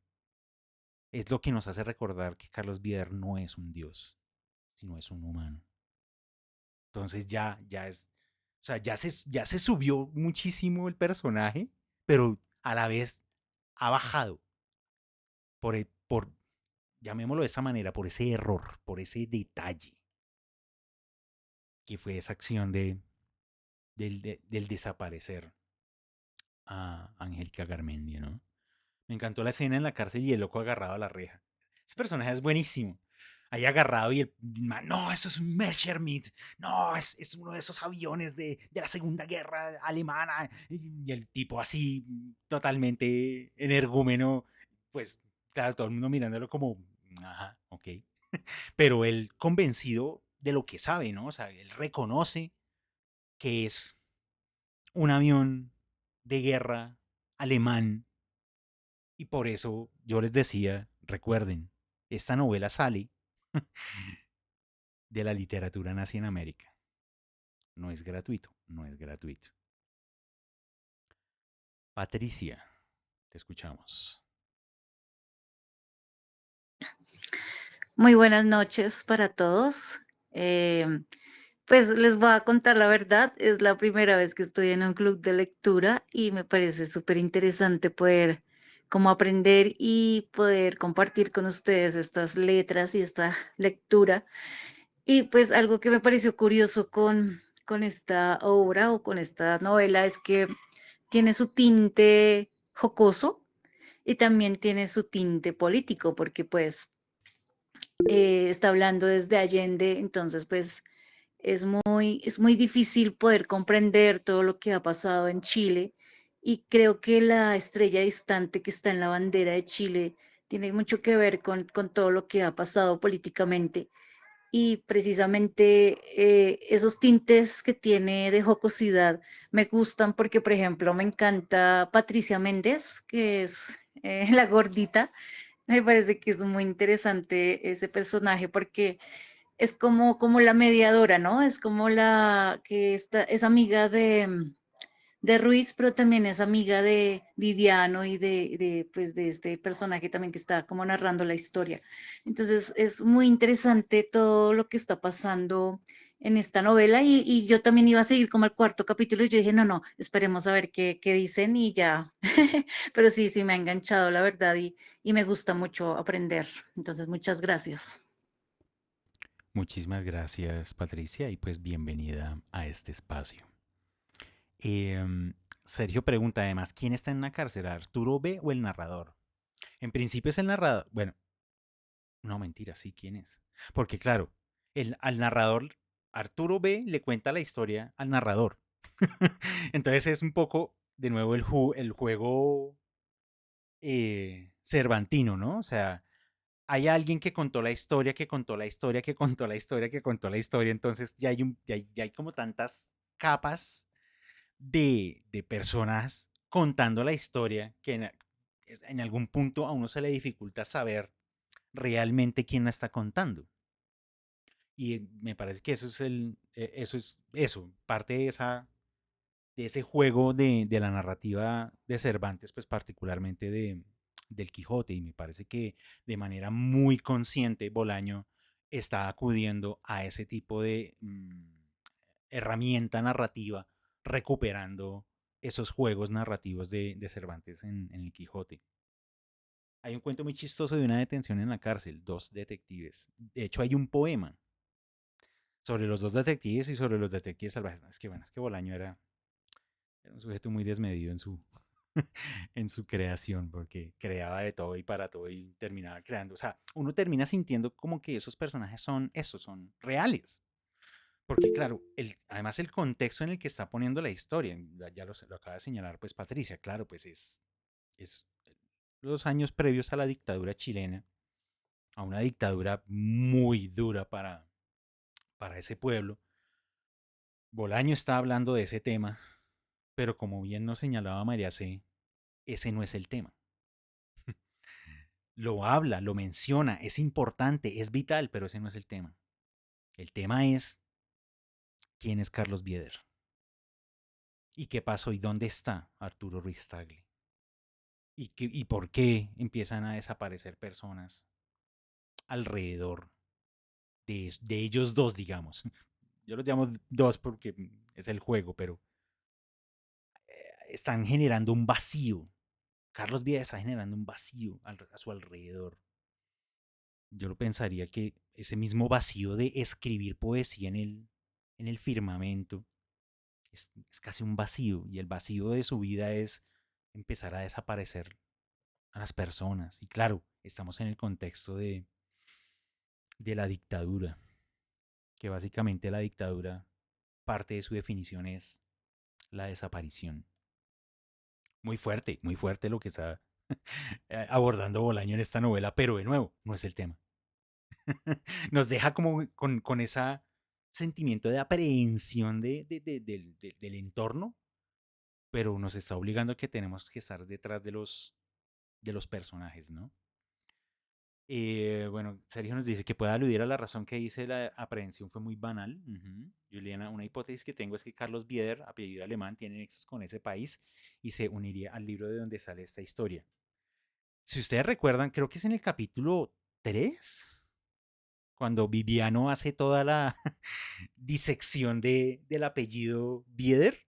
es lo que nos hace recordar que Carlos Bieder no es un dios, sino es un humano. Entonces ya es, o sea, ya se subió muchísimo el personaje, pero a la vez ha bajado por llamémoslo de esta manera, por ese error, por ese detalle, que fue esa acción del desaparecer a Angélica Garmendia, ¿no? Me encantó la escena en la cárcel y el loco agarrado a la reja. Ese personaje es buenísimo. Ahí agarrado y el man, no, eso es un Messerschmitt, no, es uno de esos aviones de la Segunda Guerra Alemana. Y el tipo así, totalmente energúmeno, pues, claro, todo el mundo mirándolo como, ajá, ok. Pero él convencido de lo que sabe, ¿no? O sea, él reconoce que es un avión de guerra alemán y por eso yo les decía, recuerden, esta novela sale de la literatura nazi en América. No es gratuito, no es gratuito. Patricia, te escuchamos. Muy buenas noches para todos. Pues les voy a contar la verdad, es la primera vez que estoy en un club de lectura y me parece súper interesante poder como aprender y poder compartir con ustedes estas letras y esta lectura. Y pues algo que me pareció curioso con esta obra o con esta novela es que tiene su tinte jocoso y también tiene su tinte político, porque pues está hablando desde Allende, entonces pues es muy difícil poder comprender todo lo que ha pasado en Chile y creo que la estrella distante que está en la bandera de Chile tiene mucho que ver con todo lo que ha pasado políticamente y precisamente esos tintes que tiene de jocosidad me gustan porque, por ejemplo, me encanta Patricia Méndez, que es la gordita. Me parece que es muy interesante ese personaje porque es como la mediadora, ¿no? Es como la que es amiga de Ruiz, pero también es amiga de Viviano y pues de este personaje también que está como narrando la historia. Entonces es muy interesante todo lo que está pasando en esta novela y yo también iba a seguir como el cuarto capítulo y yo dije, no, esperemos a ver qué dicen y ya. Pero sí, me ha enganchado la verdad y me gusta mucho aprender. Entonces, muchas gracias. Muchísimas gracias, Patricia, y pues bienvenida a este espacio. Sergio pregunta además, ¿quién está en la cárcel, Arturo B o el narrador? En principio es el narrador. Bueno, no, mentira, sí, ¿quién es? Porque claro, al narrador, Arturo B le cuenta la historia al narrador. Entonces es un poco, de nuevo, el juego cervantino, ¿no? O sea, hay alguien que contó la historia, que contó la historia, que contó la historia, que contó la historia. Entonces ya hay como tantas capas de personas contando la historia que en algún punto a uno se le dificulta saber realmente quién la está contando. Y me parece que eso, parte de ese juego de la narrativa de Cervantes, pues particularmente del Quijote. Y me parece que de manera muy consciente Bolaño está acudiendo a ese tipo de herramienta narrativa, recuperando esos juegos narrativos de Cervantes en el Quijote. Hay un cuento muy chistoso de una detención en la cárcel, dos detectives. De hecho, hay un poema sobre los dos detectives y sobre los detectives salvajes. Es que bueno, es que Bolaño era un sujeto muy desmedido en su, en su creación, porque creaba de todo y para todo y terminaba creando. O sea, uno termina sintiendo como que esos personajes son reales. Porque claro, además el contexto en el que está poniendo la historia, ya lo acaba de señalar pues Patricia, claro, pues es los años previos a la dictadura chilena, a una dictadura muy dura para ese pueblo. Bolaño está hablando de ese tema, pero como bien nos señalaba María C., ese no es el tema. Lo habla, lo menciona, es importante, es vital, pero ese no es el tema. El tema es quién es Carlos Bieder y qué pasó y dónde está Arturo Ruiz Tagle y por qué empiezan a desaparecer personas alrededor de ellos dos, digamos. Yo los llamo dos porque es el juego, pero están generando un vacío. Carlos Bieder está generando un vacío a su alrededor. Yo lo pensaría que ese mismo vacío de escribir poesía en el firmamento es casi un vacío, y el vacío de su vida es empezar a desaparecer a las personas. Y claro, estamos en el contexto de la dictadura, que básicamente la dictadura, parte de su definición es la desaparición. Muy fuerte lo que está abordando Bolaño en esta novela, pero de nuevo, no es el tema. Nos deja como con ese sentimiento de aprehensión del entorno, pero nos está obligando a que tenemos que estar detrás de los personajes, ¿no? Bueno, Sergio nos dice que puede aludir a la razón que dice la aprehensión fue muy banal. Juliana, una hipótesis que tengo es que Carlos Bieder, apellido alemán, tiene nexos con ese país y se uniría al libro de donde sale esta historia. Si ustedes recuerdan, creo que es en el capítulo 3, cuando Viviano hace toda la disección del apellido Bieder,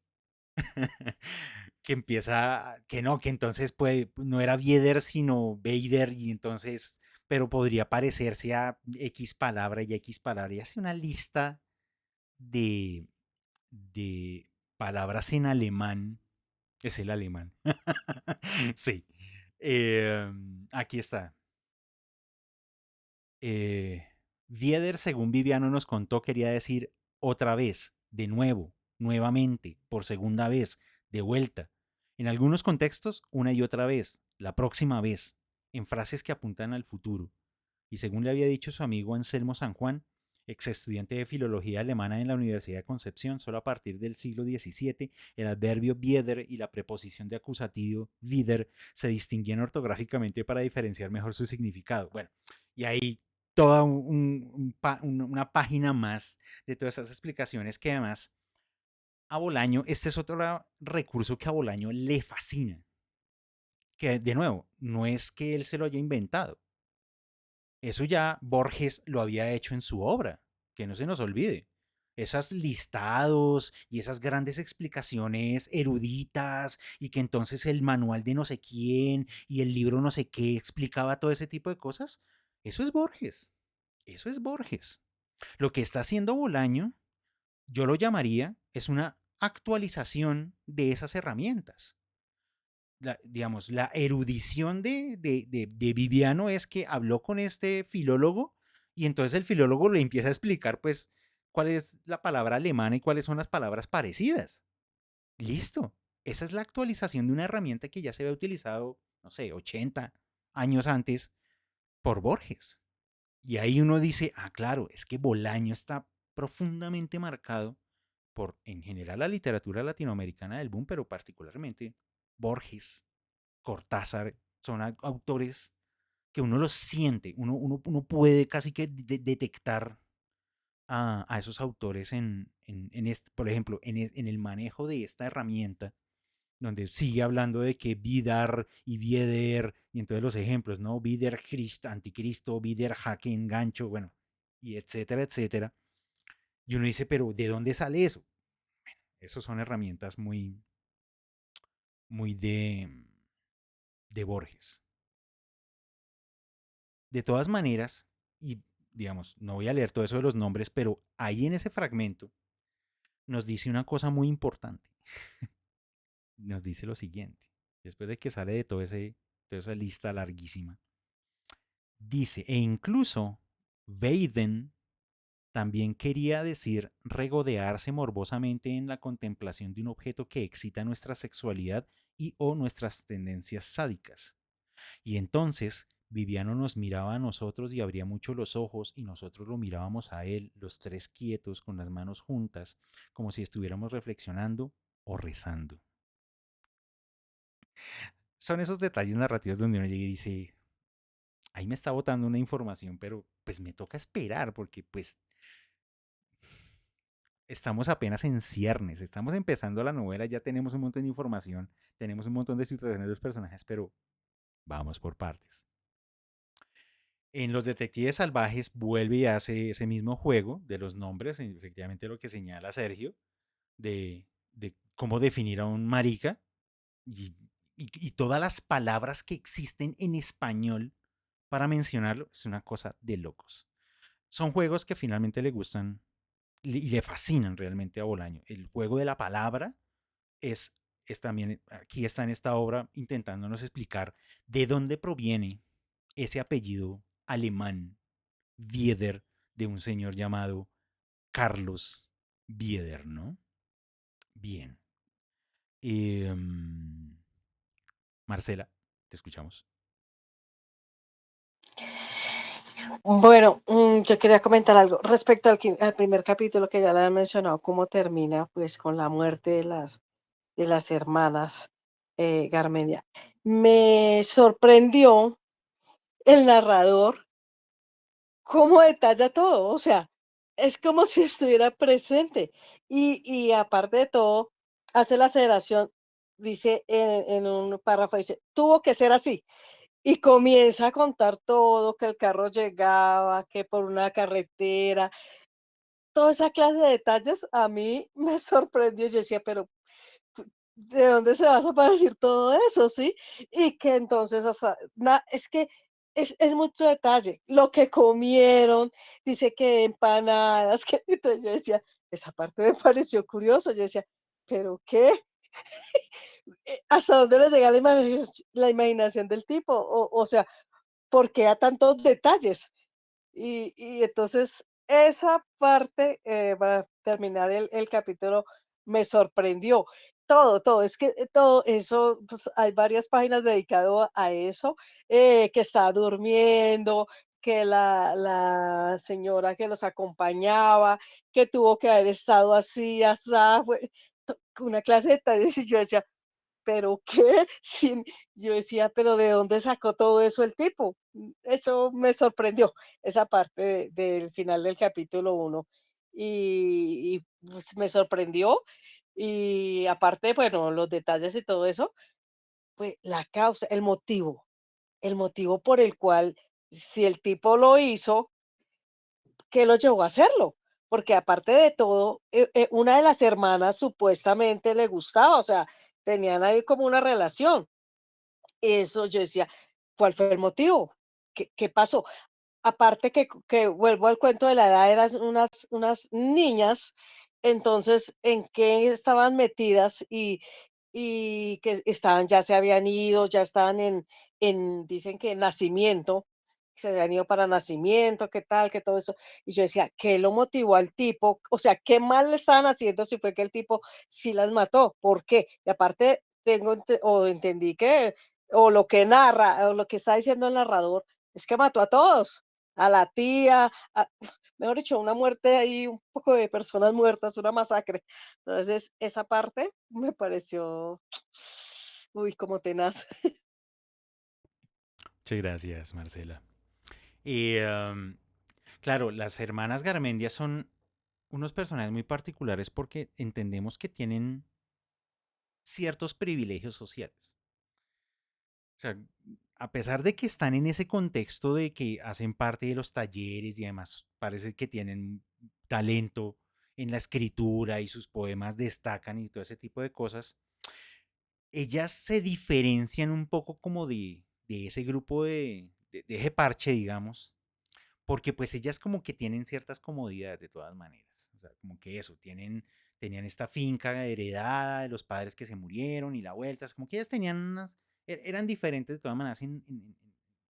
que empieza, que no, que entonces no era Bieder sino Beider, y entonces, pero podría parecerse a X palabra y X palabra, y hace una lista de, de palabras en alemán. Es el alemán. Sí. Aquí está. Bieder, según Viviano nos contó, quería decir otra vez, de nuevo, nuevamente, por segunda vez, de vuelta. En algunos contextos, una y otra vez, la próxima vez, en frases que apuntan al futuro. Y según le había dicho su amigo Anselmo San Juan, ex estudiante de filología alemana en la Universidad de Concepción, solo a partir del siglo XVII, el adverbio Bieder y la preposición de acusativo wieder se distinguían ortográficamente para diferenciar mejor su significado. Bueno, y ahí toda una página más de todas esas explicaciones que además a Bolaño, este es otro recurso que a Bolaño le fascina, que de nuevo, no es que él se lo haya inventado, eso ya Borges lo había hecho en su obra, que no se nos olvide. Esos listados y esas grandes explicaciones eruditas, y que entonces el manual de no sé quién y el libro no sé qué explicaba todo ese tipo de cosas, eso es Borges. Eso es Borges. Lo que está haciendo Bolaño, yo lo llamaría, es una actualización de esas herramientas. Digamos, la erudición de Viviano es que habló con este filólogo y entonces el filólogo le empieza a explicar, pues, cuál es la palabra alemana y cuáles son las palabras parecidas. Listo. Esa es la actualización de una herramienta que ya se había utilizado, no sé, 80 años antes por Borges. Y ahí uno dice, ah, claro, es que Bolaño está profundamente marcado por, en general, la literatura latinoamericana del boom, pero particularmente Borges, Cortázar, son autores que uno los siente, uno puede casi que detectar a esos autores por ejemplo, en el manejo de esta herramienta, donde sigue hablando de que Vidar y Vieder, y entonces los ejemplos, ¿no? Vider Christ, anticristo, Vider jaque, engancho, bueno, y etcétera, etcétera. Y uno dice, pero ¿de dónde sale eso? Bueno, esas son herramientas muy de Borges. De todas maneras, y digamos, no voy a leer todo eso de los nombres, pero ahí en ese fragmento nos dice una cosa muy importante. Nos dice lo siguiente, después de que sale de toda esa lista larguísima. Dice, e incluso Weiden también quería decir regodearse morbosamente en la contemplación de un objeto que excita nuestra sexualidad y o nuestras tendencias sádicas. Y entonces Viviano nos miraba a nosotros y abría mucho los ojos y nosotros lo mirábamos a él, los tres quietos, con las manos juntas, como si estuviéramos reflexionando o rezando. Son esos detalles narrativos donde uno llega y dice, ahí me está botando una información, pero pues me toca esperar porque pues estamos apenas en ciernes, estamos empezando la novela, ya tenemos un montón de información, tenemos un montón de situaciones de los personajes, pero vamos por partes. En Los Detectives Salvajes vuelve y hace ese mismo juego de los nombres, efectivamente lo que señala Sergio, de cómo definir a un marica y todas las palabras que existen en español para mencionarlo, es una cosa de locos. Son juegos que finalmente le gustan y le fascinan realmente a Bolaño. El juego de la palabra es también, aquí está en esta obra intentándonos explicar de dónde proviene ese apellido alemán, Bieder, de un señor llamado Carlos Bieder, ¿no? Bien. Marcela, te escuchamos. Bueno, yo quería comentar algo respecto al primer capítulo que ya le he mencionado, cómo termina pues con la muerte de las hermanas Garmendia. Me sorprendió el narrador cómo detalla todo, o sea, es como si estuviera presente y aparte de todo, hace la aceleración, dice en un párrafo, dice, tuvo que ser así. Y comienza a contar todo, que el carro llegaba, que por una carretera, toda esa clase de detalles a mí me sorprendió. Yo decía, pero ¿de dónde se va a desaparecer todo eso, sí? Y que entonces hasta, es que es mucho detalle. Lo que comieron, dice que empanadas, que entonces yo decía, esa parte me pareció curiosa. Yo decía, ¿pero qué? ¿Hasta dónde le llega la imaginación del tipo? O sea, porque a tantos detalles. Y entonces esa parte, para terminar el capítulo, me sorprendió. Todo, es que todo eso, pues hay varias páginas dedicado a eso, que está durmiendo, que la señora que los acompañaba, que tuvo que haber estado así, asá, una clase de detalles, y yo decía, ¿pero qué? Sin yo decía, ¿pero de dónde sacó todo eso el tipo? Eso me sorprendió, esa parte del final del capítulo 1. Pues, me sorprendió, y aparte, bueno, los detalles y todo eso, pues, la causa, el motivo por el cual, si el tipo lo hizo, ¿qué lo llevó a hacerlo? Porque aparte de todo, una de las hermanas supuestamente le gustaba, o sea, tenían ahí como una relación. Eso yo decía, ¿cuál fue el motivo? ¿Qué pasó? aparte que vuelvo al cuento de la edad, eran unas niñas, entonces, ¿en qué estaban metidas? Y que estaban, ya se habían ido, ya estaban dicen que en nacimiento, se habían ido para nacimiento, qué tal, que todo eso. Y yo decía, ¿qué lo motivó al tipo? O sea, ¿qué mal le estaban haciendo si fue que el tipo sí las mató? ¿Por qué? Y aparte, o entendí que, o lo que narra, o lo que está diciendo el narrador, es que mató a todos, a la tía, mejor dicho, una muerte ahí, un poco de personas muertas, una masacre. Entonces, esa parte me pareció, uy, como tenaz. Muchas gracias, Marcela. Y claro, las hermanas Garmendia son unos personajes muy particulares porque entendemos que tienen ciertos privilegios sociales. O sea, a pesar de que están en ese contexto de que hacen parte de los talleres y además parece que tienen talento en la escritura y sus poemas destacan y todo ese tipo de cosas, ellas se diferencian un poco como de ese grupo de ese parche, digamos, porque pues ellas como que tienen ciertas comodidades de todas maneras. O sea, como que eso, tenían esta finca heredada de los padres que se murieron y la vuelta, es como que ellas tenían eran diferentes de todas maneras en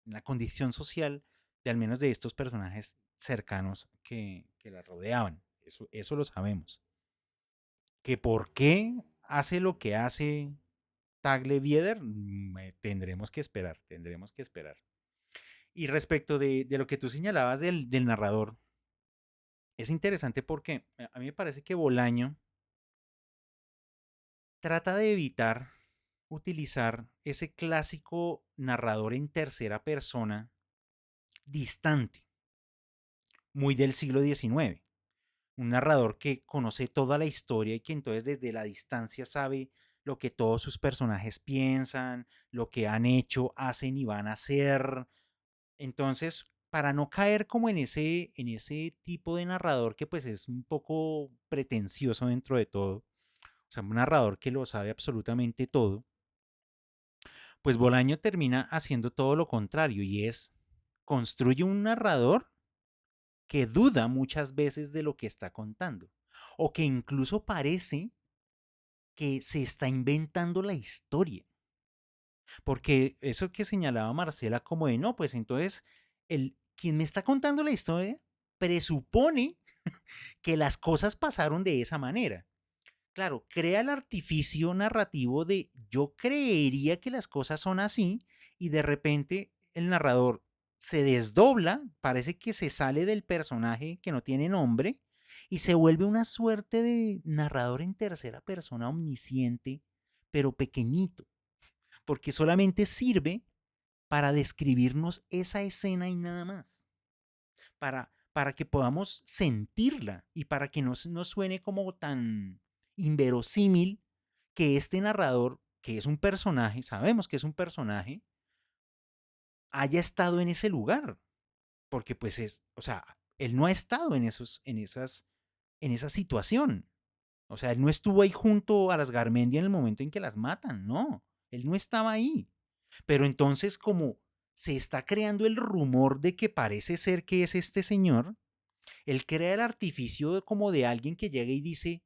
la condición social de al menos de estos personajes cercanos que las rodeaban. Eso lo sabemos. Que por qué hace lo que hace Tagle Vieder, tendremos que esperar, tendremos que esperar. Y respecto de lo que tú señalabas del narrador, es interesante porque a mí me parece que Bolaño trata de evitar utilizar ese clásico narrador en tercera persona distante, muy del siglo XIX. Un narrador que conoce toda la historia y que entonces desde la distancia sabe lo que todos sus personajes piensan, lo que han hecho, hacen y van a hacer. Entonces, para no caer como en ese tipo de narrador que pues es un poco pretencioso dentro de todo, o sea, un narrador que lo sabe absolutamente todo, pues Bolaño termina haciendo todo lo contrario y es construye un narrador que duda muchas veces de lo que está contando o que incluso parece que se está inventando la historia. Porque eso que señalaba Marcela como de no, pues entonces quien me está contando la historia presupone que las cosas pasaron de esa manera. Claro, crea el artificio narrativo de yo creería que las cosas son así y de repente el narrador se desdobla, parece que se sale del personaje que no tiene nombre y se vuelve una suerte de narrador en tercera persona omnisciente, pero pequeñito, porque solamente sirve para describirnos esa escena y nada más, para que podamos sentirla y para que no nos suene como tan inverosímil que este narrador, que es un personaje, sabemos que es un personaje, haya estado en ese lugar, porque pues o sea, él no ha estado en esa situación. O sea, él no estuvo ahí junto a las Garmendia en el momento en que las matan, no, él no estaba ahí. Pero entonces como se está creando el rumor de que parece ser que es este señor, él crea el artificio como de alguien que llega y dice,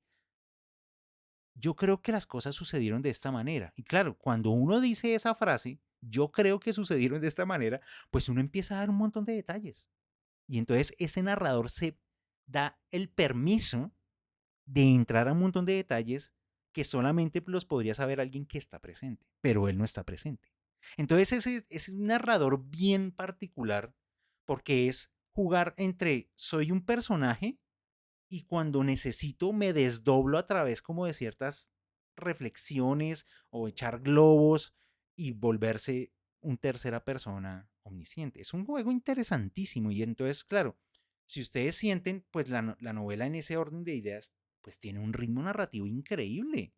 yo creo que las cosas sucedieron de esta manera. Y claro, cuando uno dice esa frase, yo creo que sucedieron de esta manera, pues uno empieza a dar un montón de detalles. Y entonces ese narrador se da el permiso de entrar a un montón de detalles que solamente los podría saber alguien que está presente, pero él no está presente. Entonces ese es un narrador bien particular porque es jugar entre soy un personaje y cuando necesito me desdoblo a través como de ciertas reflexiones o echar globos y volverse un tercera persona omnisciente. Es un juego interesantísimo y entonces, claro, si ustedes sienten, pues la novela en ese orden de ideas, pues tiene un ritmo narrativo increíble.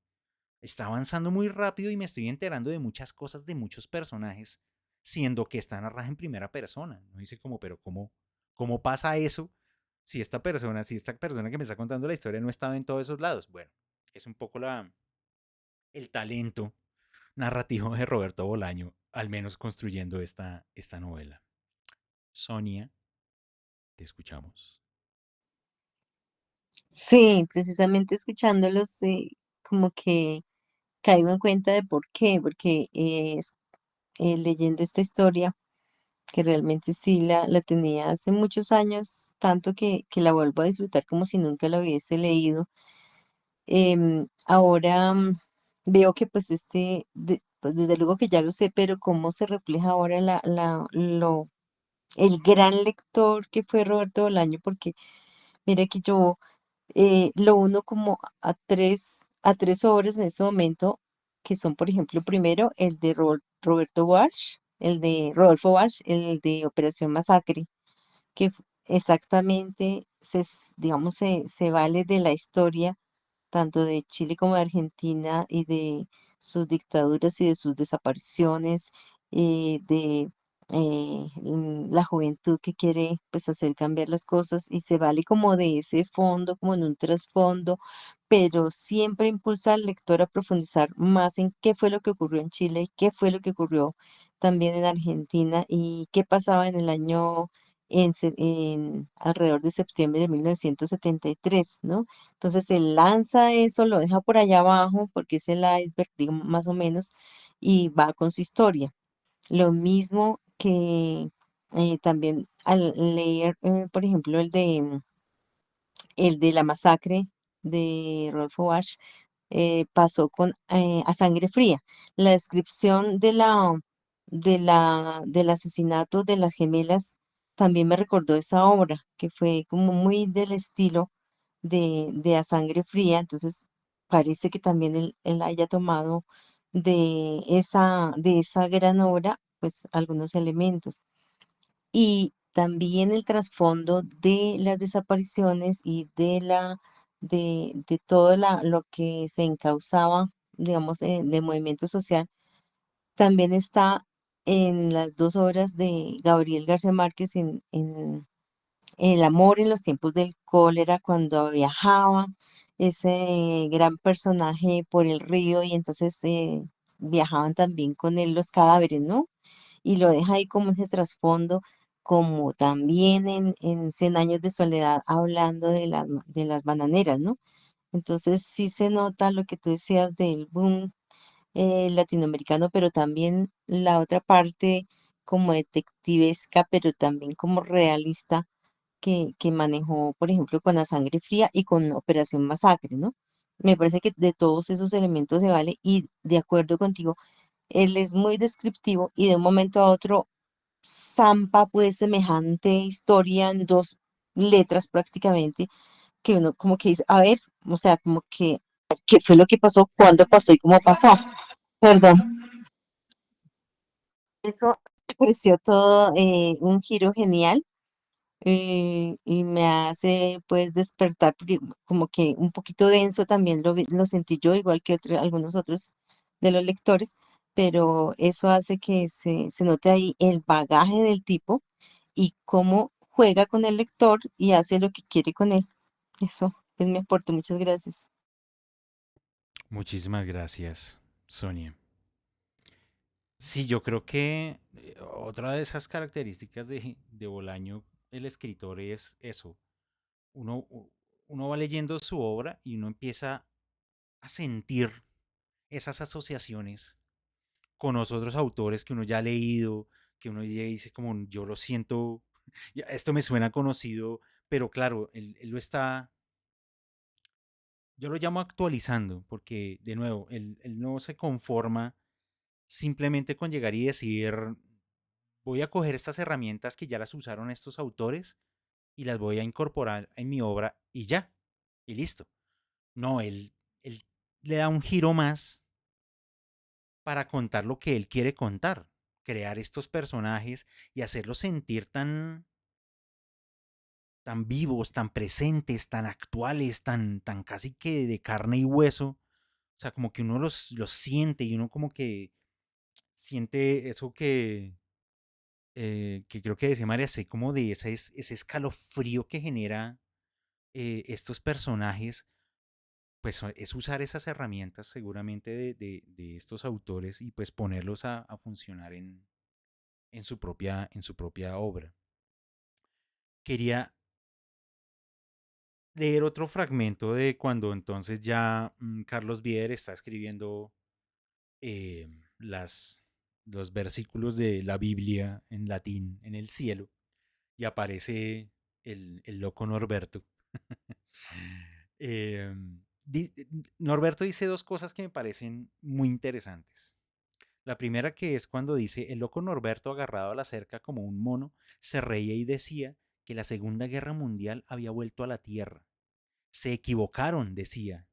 Está avanzando muy rápido y me estoy enterando de muchas cosas de muchos personajes, siendo que está narrada en primera persona. No dice como, pero ¿cómo pasa eso si esta persona que me está contando la historia no estaba en todos esos lados? Bueno, es un poco el talento narrativo de Roberto Bolaño, al menos construyendo esta novela. Sonia. Te escuchamos. Sí, precisamente escuchándolos, como que caigo en cuenta de por qué, porque leyendo esta historia, que realmente sí la tenía hace muchos años, tanto que la vuelvo a disfrutar como si nunca la hubiese leído. Ahora veo que pues pues desde luego que ya lo sé, pero cómo se refleja ahora el gran lector que fue Roberto Bolaño, porque mira que yo lo uno como a tres obras en este momento, que son, por ejemplo, primero el de Roberto Walsh, el de Rodolfo Walsh, el de Operación Masacre, que exactamente digamos, se vale de la historia tanto de Chile como de Argentina y de sus dictaduras y de sus desapariciones, de la juventud que quiere pues hacer cambiar las cosas y se vale como de ese fondo, como en un trasfondo, pero siempre impulsa al lector a profundizar más en qué fue lo que ocurrió en Chile, qué fue lo que ocurrió también en Argentina y qué pasaba en el año alrededor de septiembre de 1973, ¿no? Entonces se lanza eso, lo deja por allá abajo porque es el iceberg, digo, más o menos, y va con su historia. Lo mismo que también al leer, por ejemplo, el de la masacre de Rodolfo Walsh, pasó con A Sangre Fría. La descripción del asesinato de las gemelas también me recordó esa obra, que fue como muy del estilo de A Sangre Fría. Entonces, parece que también él haya tomado de esa gran obra, pues algunos elementos y también el trasfondo de las desapariciones y de todo lo que se encauzaba, digamos, de movimiento social, también está en las dos obras de Gabriel García Márquez en El amor en los tiempos del cólera, cuando viajaba, ese gran personaje por el río y entonces viajaban también con él los cadáveres, ¿no? Y lo deja ahí como ese trasfondo, como también en Cien años de soledad, hablando de las bananeras, ¿no? Entonces sí se nota lo que tú decías del boom latinoamericano, pero también la otra parte como detectivesca, pero también como realista que manejó, por ejemplo, con La Sangre Fría y con Operación Masacre, ¿no? Me parece que de todos esos elementos se vale y de acuerdo contigo, él es muy descriptivo y de un momento a otro zampa pues semejante historia en dos letras prácticamente, que uno como que dice, a ver, o sea, como que, ¿qué fue lo que pasó? ¿Cuándo pasó y cómo pasó? Perdón. Eso me pareció todo un giro genial y me hace pues despertar, porque como que un poquito denso también lo sentí yo, igual que algunos otros de los lectores, pero eso hace que se note ahí el bagaje del tipo y cómo juega con el lector y hace lo que quiere con él. Eso es mi aporte, muchas gracias. Muchísimas gracias, Sonia. Sí, yo creo que otra de esas características de Bolaño, el escritor, es eso. Uno va leyendo su obra y uno empieza a sentir esas asociaciones con los otros autores que uno ya ha leído, que uno ya dice como yo lo siento, esto me suena conocido, pero claro, él lo está, yo lo llamo actualizando, porque de nuevo, él no se conforma simplemente con llegar y decir, voy a coger estas herramientas que ya las usaron estos autores y las voy a incorporar en mi obra y ya, y listo. No, él le da un giro más para contar lo que él quiere contar, crear estos personajes y hacerlos sentir tan vivos, tan presentes, tan actuales, tan casi que de carne y hueso. O sea, como que uno los siente y uno como que siente eso que creo que decía María C, como de ese escalofrío que genera estos personajes, pues es usar esas herramientas seguramente de estos autores y pues ponerlos a funcionar en su propia obra. quería leer otro fragmento de cuando entonces ya Carlos Bieder está escribiendo eh, las, los versículos de la Biblia en latín en el cielo y aparece el loco Norberto. Eh, Norberto dice dos cosas que me parecen muy interesantes. La primera que es cuando dice, el loco Norberto agarrado a la cerca como un mono, se reía y decía que la Segunda Guerra Mundial había vuelto a la Tierra. Se equivocaron, decía,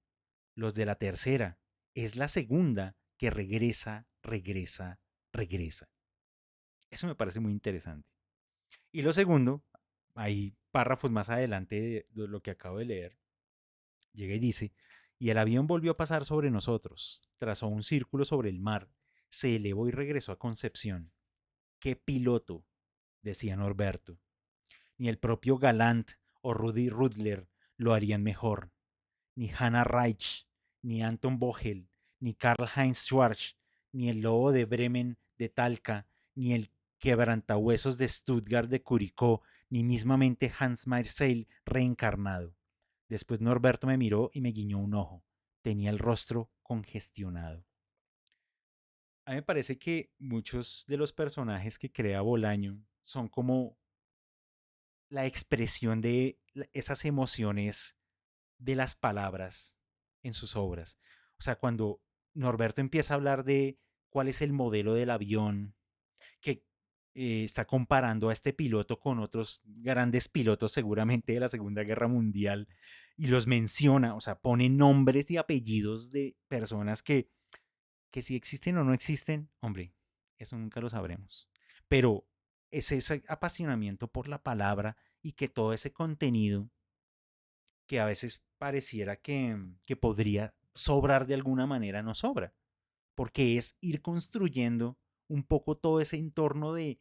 los de la tercera. Es la segunda que regresa, regresa, regresa. Eso me parece muy interesante. Y lo segundo, hay párrafos más adelante de lo que acabo de leer, llega y dice, y el avión volvió a pasar sobre nosotros, trazó un círculo sobre el mar, se elevó y regresó a Concepción. ¡Qué piloto!, decía Norberto. Ni el propio Galant o Rudy Rudler lo harían mejor. Ni Hannah Reich, ni Anton Vogel, ni Karl-Heinz Schwarz, ni el lobo de Bremen de Talca, ni el quebrantahuesos de Stuttgart de Curicó, ni mismamente Hans Marseille reencarnado. Después Norberto me miró y me guiñó un ojo. Tenía el rostro congestionado. A mí me parece que muchos de los personajes que crea Bolaño son como la expresión de esas emociones de las palabras en sus obras. O sea, cuando Norberto empieza a hablar de cuál es el modelo del avión, que está comparando a este piloto con otros grandes pilotos seguramente de la Segunda Guerra Mundial y los menciona, o sea, pone nombres y apellidos de personas que si existen o no existen, hombre, eso nunca lo sabremos. Pero es ese apasionamiento por la palabra y que todo ese contenido que a veces pareciera que podría sobrar de alguna manera, no sobra. Porque es ir construyendo un poco todo ese entorno de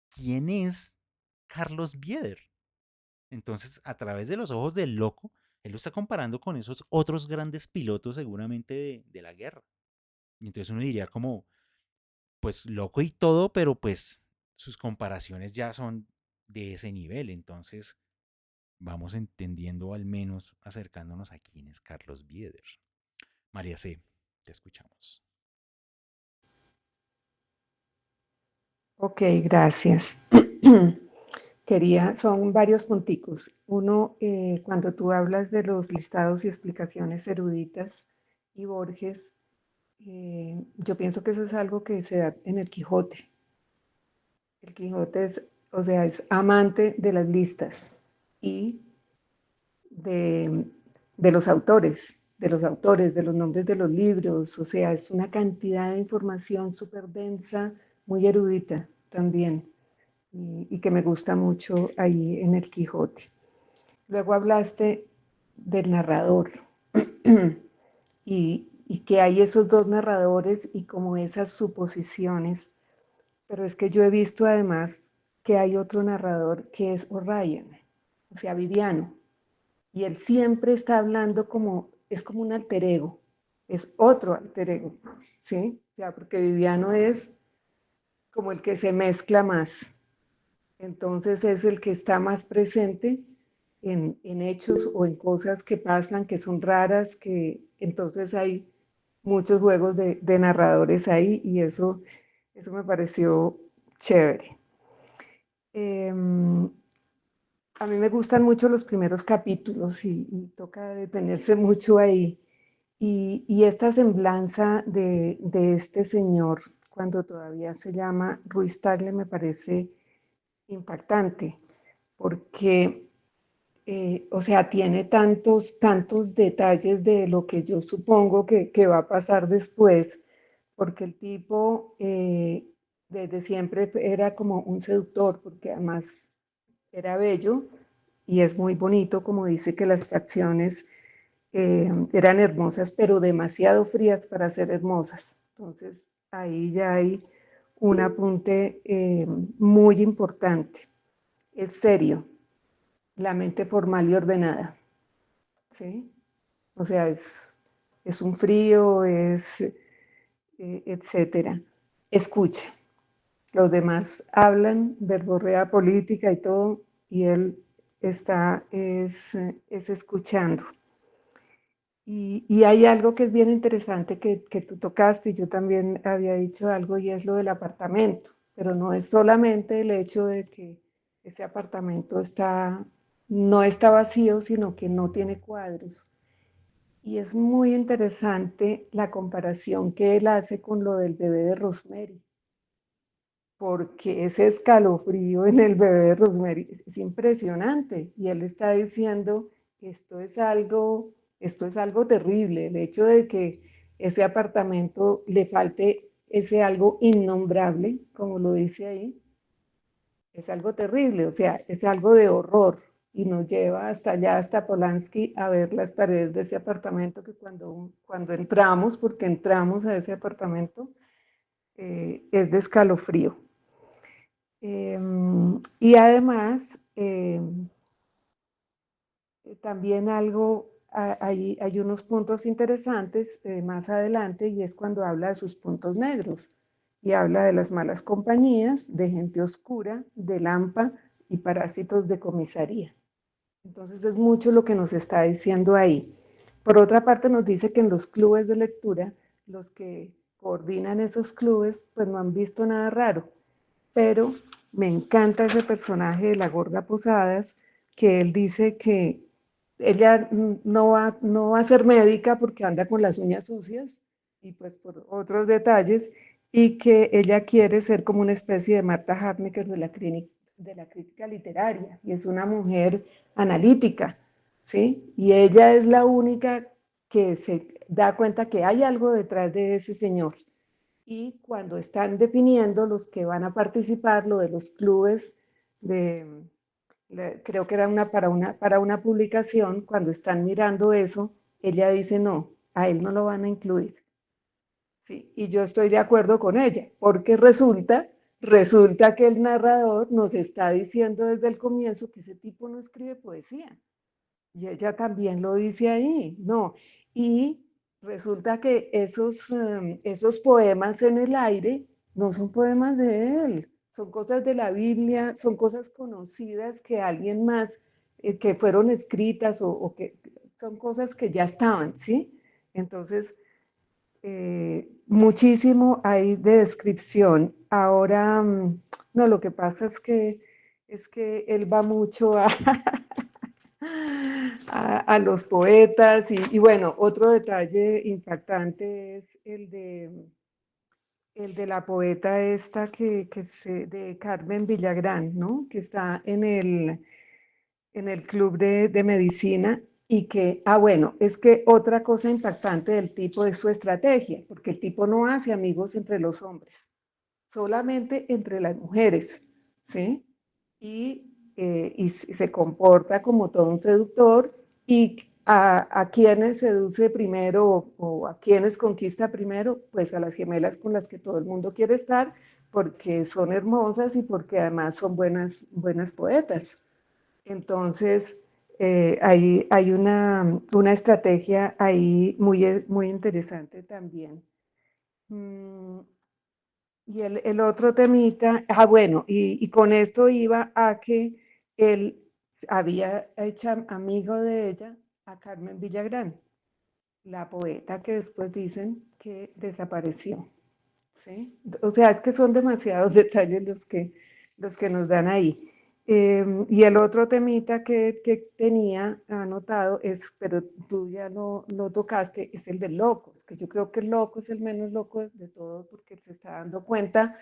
quién es Carlos Bieder. Entonces, a través de los ojos del loco, él lo está comparando con esos otros grandes pilotos seguramente de la guerra. Y entonces uno diría como, pues loco y todo, pero pues sus comparaciones ya son de ese nivel. Entonces, vamos entendiendo al menos acercándonos a quién es Carlos Bieder. María C., te escuchamos. Ok, gracias. Son varios punticos. Uno, cuando tú hablas de los listados y explicaciones eruditas y Borges, yo pienso que eso es algo que se da en el Quijote. El Quijote es, o sea, es amante de las listas y de, de los autores, de los nombres de los libros, o sea, es una cantidad de información súper densa, muy erudita también, y que me gusta mucho ahí en el Quijote. Luego hablaste del narrador y que hay esos dos narradores y como esas suposiciones, pero es que yo he visto además que hay otro narrador que es O'Ryan, o sea, Viviano, y él siempre está hablando como, es como un alter ego, es otro alter ego, ¿sí? O sea, porque Viviano es como el que se mezcla más, entonces es el que está más presente en hechos o en cosas que pasan, que son raras, que entonces hay muchos juegos de narradores ahí y eso me pareció chévere. A mí me gustan mucho los primeros capítulos y toca detenerse mucho ahí. Y esta semblanza de este señor, cuando todavía se llama Ruiz Tagle, me parece impactante, porque, o sea, tiene tantos detalles de lo que yo supongo que va a pasar después, porque el tipo desde siempre era como un seductor, porque además era bello y es muy bonito, como dice que las facciones eran hermosas, pero demasiado frías para ser hermosas. Entonces, ahí ya hay un apunte muy importante. Es serio, la mente formal y ordenada, ¿sí? O sea, es un frío, etcétera. Escucha. Los demás hablan, verborrea política y todo, y él está es escuchando. Y hay algo que es bien interesante que tú tocaste, y yo también había dicho algo, y es lo del apartamento, pero no es solamente el hecho de que ese apartamento no está vacío, sino que no tiene cuadros. Y es muy interesante la comparación que él hace con lo del bebé de Rosemary, porque ese escalofrío en el bebé de Rosemary es impresionante. Y él está diciendo, esto es algo, esto es algo terrible, el hecho de que ese apartamento le falte ese algo innombrable, como lo dice ahí, es algo terrible, o sea, es algo de horror. Y nos lleva hasta allá, hasta Polanski, a ver las paredes de ese apartamento que cuando entramos, porque entramos a ese apartamento, es de escalofrío. Y además, también hay unos puntos interesantes más adelante, y es cuando habla de sus puntos negros y habla de las malas compañías, de gente oscura, de Lampa y parásitos de comisaría. Entonces es mucho lo que nos está diciendo ahí. Por otra parte, nos dice que en los clubes de lectura, los que coordinan esos clubes, pues no han visto nada raro, pero me encanta ese personaje de la gorda Posadas, que él dice que ella no va a ser médica porque anda con las uñas sucias y pues por otros detalles, y que ella quiere ser como una especie de Marta Harnecker de la crítica literaria, y es una mujer analítica, ¿sí? Y ella es la única que se da cuenta que hay algo detrás de ese señor. Y cuando están definiendo los que van a participar, lo de los clubes creo que era para una publicación, cuando están mirando eso, ella dice no, a él no lo van a incluir. Sí, y yo estoy de acuerdo con ella, porque resulta que el narrador nos está diciendo desde el comienzo que ese tipo no escribe poesía. Y ella también lo dice ahí, ¿no? Y resulta que esos poemas en el aire no son poemas de él, son cosas de la Biblia, son cosas conocidas que alguien más, que fueron escritas o que son cosas que ya estaban, ¿sí? Entonces, muchísimo hay de descripción. Ahora, no, lo que pasa es que él va mucho a los poetas y bueno, otro detalle impactante es el de la poeta esta de Carmen Villagrán, ¿no? Que está en el club de medicina y bueno, es que otra cosa impactante del tipo es su estrategia, porque el tipo no hace amigos entre los hombres, solamente entre las mujeres, ¿sí? Y se comporta como todo un seductor, y a quienes seduce primero o a quienes conquista primero, pues a las gemelas con las que todo el mundo quiere estar, porque son hermosas y porque además son buenas poetas. Entonces, hay una estrategia ahí muy interesante también. Mm, y el otro temita, bueno, y con esto iba a que él había hecho amigo de ella a Carmen Villagrán, la poeta que después dicen que desapareció, ¿sí? O sea, es que son demasiados detalles los que nos dan ahí. Y el otro temita que tenía anotado pero tú ya lo tocaste, es el de locos, que yo creo que el loco es el menos loco de todos, porque se está dando cuenta,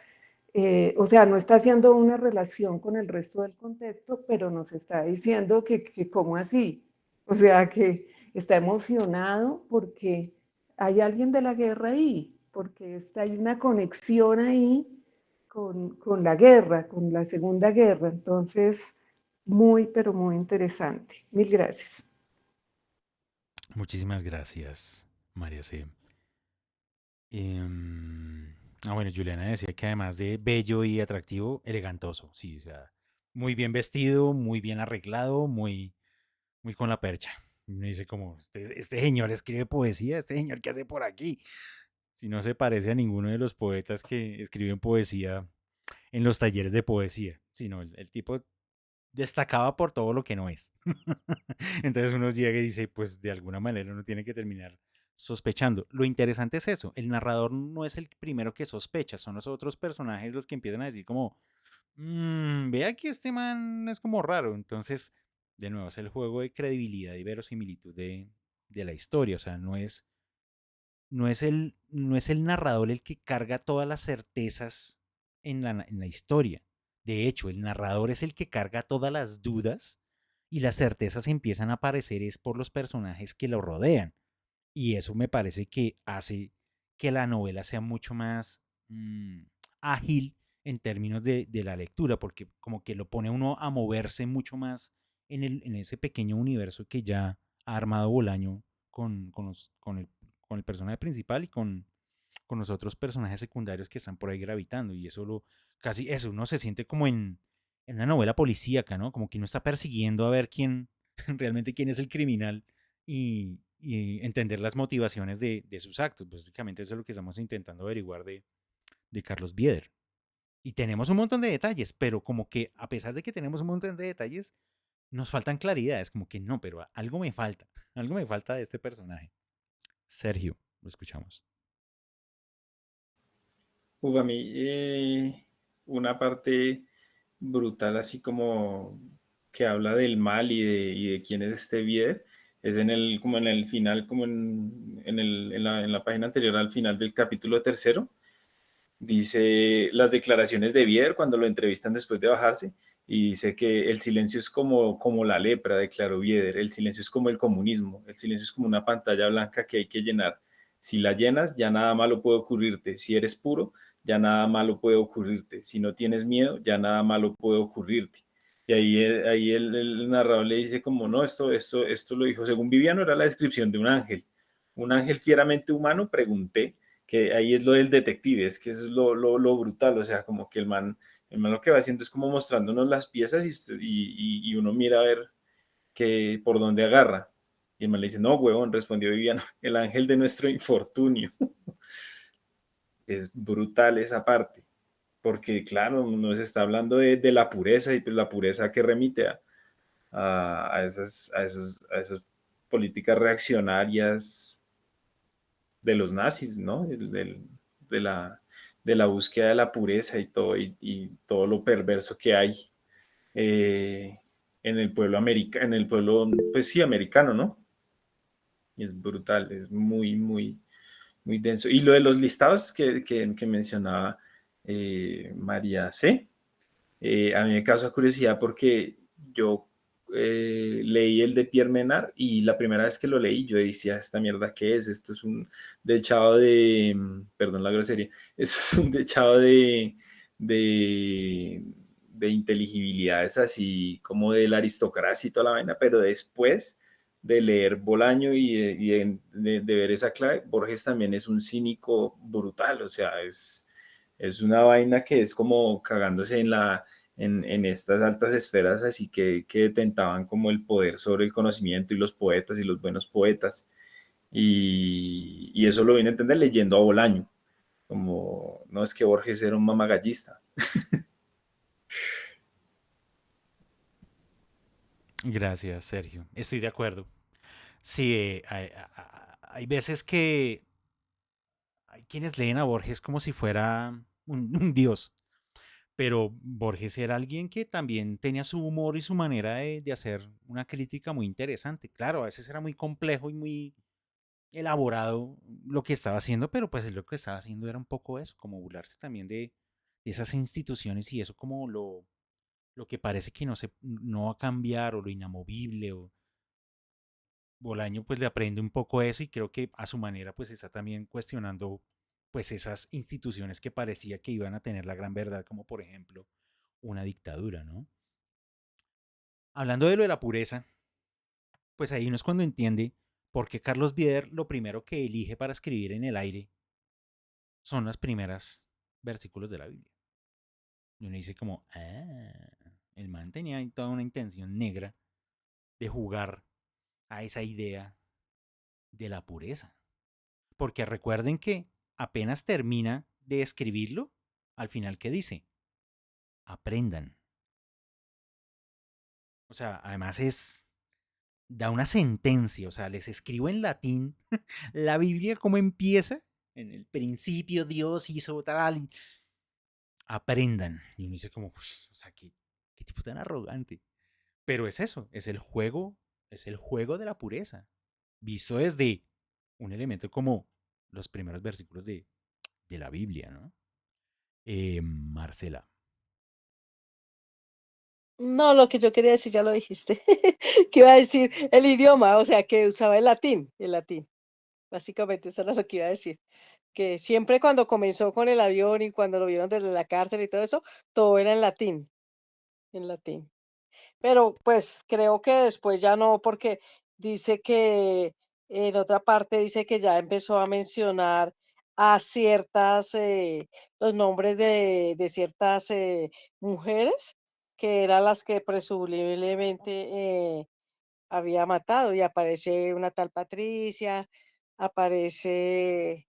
o sea, no está haciendo una relación con el resto del contexto, pero nos está diciendo que ¿cómo así? O sea, que está emocionado porque hay alguien de la guerra ahí, porque hay una conexión ahí con la guerra, con la Segunda Guerra. Entonces, muy, pero muy interesante. Mil gracias. Muchísimas gracias, María C. Bueno, Juliana decía que además de bello y atractivo, elegantoso, sí, o sea, muy bien vestido, muy bien arreglado, muy con la percha. Y uno dice como, este señor escribe poesía, este señor ¿qué hace por aquí? Si no se parece a ninguno de los poetas que escriben poesía en los talleres de poesía, sino el tipo destacaba por todo lo que no es. Entonces uno llega y dice, pues de alguna manera uno tiene que terminar sospechando. Lo interesante es eso, el narrador no es el primero que sospecha, son los otros personajes los que empiezan a decir como, vea que este man es como raro. Entonces, de nuevo, es el juego de credibilidad y verosimilitud de la historia. O sea, no es el narrador el que carga todas las certezas en la historia. De hecho, el narrador es el que carga todas las dudas y las certezas empiezan a aparecer es por los personajes que lo rodean. Y eso me parece que hace que la novela sea mucho más ágil en términos de la lectura, porque como que lo pone a uno a moverse mucho más en ese pequeño universo que ya ha armado Bolaño con el personaje principal y con los otros personajes secundarios que están por ahí gravitando. Y eso casi eso, uno se siente como en una novela policíaca, ¿no? Como que uno está persiguiendo a ver quién, realmente quién es el criminal y entender las motivaciones de sus actos. Básicamente eso es lo que estamos intentando averiguar de Carlos Bieder. Y tenemos un montón de detalles, pero como que a pesar de que tenemos un montón de detalles, nos faltan claridades, como que no, pero algo me falta, algo me falta de este personaje. Sergio, lo escuchamos. A mí una parte brutal, así como que habla del mal y de quién es este Bieder, es como en el final, como en la página anterior, al final del capítulo tercero, dice las declaraciones de Bieder cuando lo entrevistan después de bajarse, y dice que el silencio es como la lepra, declaró Bieder, el silencio es como el comunismo, el silencio es como una pantalla blanca que hay que llenar. Si la llenas, ya nada malo puede ocurrirte. Si eres puro, ya nada malo puede ocurrirte. Si no tienes miedo, ya nada malo puede ocurrirte. Y ahí el narrador le dice como, no, esto lo dijo, según Viviano, era la descripción de un ángel fieramente humano, pregunté, que ahí es lo del detective, es que eso es lo brutal, o sea, como que el man lo que va haciendo es como mostrándonos las piezas y uno mira a ver por dónde agarra. Y el man le dice, no, huevón, respondió Viviano, el ángel de nuestro infortunio. Es brutal esa parte, porque claro, nos está hablando de la pureza y pues la pureza que remite a esas políticas reaccionarias de los nazis, ¿no? De de la búsqueda de la pureza y todo lo perverso que hay eh, en el pueblo en el pueblo, pues sí, americano, ¿no? Y es brutal, es muy denso. Y lo de los listados que mencionaba María C., a mí me causa curiosidad porque yo leí el de Pierre Menard y la primera vez que lo leí yo decía, ¿esta mierda qué es? Esto es un dechado perdón la grosería, eso es un dechado de, de inteligibilidades así como de la aristocracia y toda la vaina, pero después de leer Bolaño de ver esa clave, Borges también es un cínico brutal, o sea, es una vaina que es como cagándose en estas altas esferas, así que tentaban como el poder sobre el conocimiento y los poetas y los buenos poetas. Y eso lo vine a entender leyendo a Bolaño, como no es que Borges era un mamagallista. Gracias, Sergio. Estoy de acuerdo. Sí, hay veces que hay quienes leen a Borges como si fuera un dios, pero Borges era alguien que también tenía su humor y su manera de hacer una crítica muy interesante. Claro, a veces era muy complejo y muy elaborado lo que estaba haciendo, pero pues lo que estaba haciendo era un poco eso, como burlarse también de esas instituciones y eso como lo que parece que no va a cambiar o lo inamovible o Bolaño pues le aprende un poco eso y creo que a su manera pues está también cuestionando pues esas instituciones que parecía que iban a tener la gran verdad, como por ejemplo una dictadura, ¿no? Hablando de lo de la pureza, pues ahí uno es cuando entiende por qué Carlos Bieder lo primero que elige para escribir en el aire son las primeras versículos de la Biblia. Y uno dice como, el man tenía ahí toda una intención negra de jugar a esa idea de la pureza. Porque recuerden que apenas termina de escribirlo, al final, ¿qué dice? Aprendan. O sea, además da una sentencia, o sea, les escribo en latín la Biblia cómo empieza, en el principio Dios hizo tal, y aprendan. Y uno dice como, pues, o sea, qué tipo tan arrogante. Pero es eso, es el juego de la pureza, visto desde un elemento como los primeros versículos de la Biblia, ¿no? Marcela. No, lo que yo quería decir ya lo dijiste. Que iba a decir el idioma, o sea, que usaba el latín, el latín. Básicamente eso era lo que iba a decir. Que siempre cuando comenzó con el avión y cuando lo vieron desde la cárcel y todo eso, todo era en latín, en latín. Pero pues creo que después ya no, porque dice que en otra parte dice que ya empezó a mencionar a ciertas, los nombres de ciertas mujeres que eran las que presumiblemente había matado y aparece una tal Patricia, aparece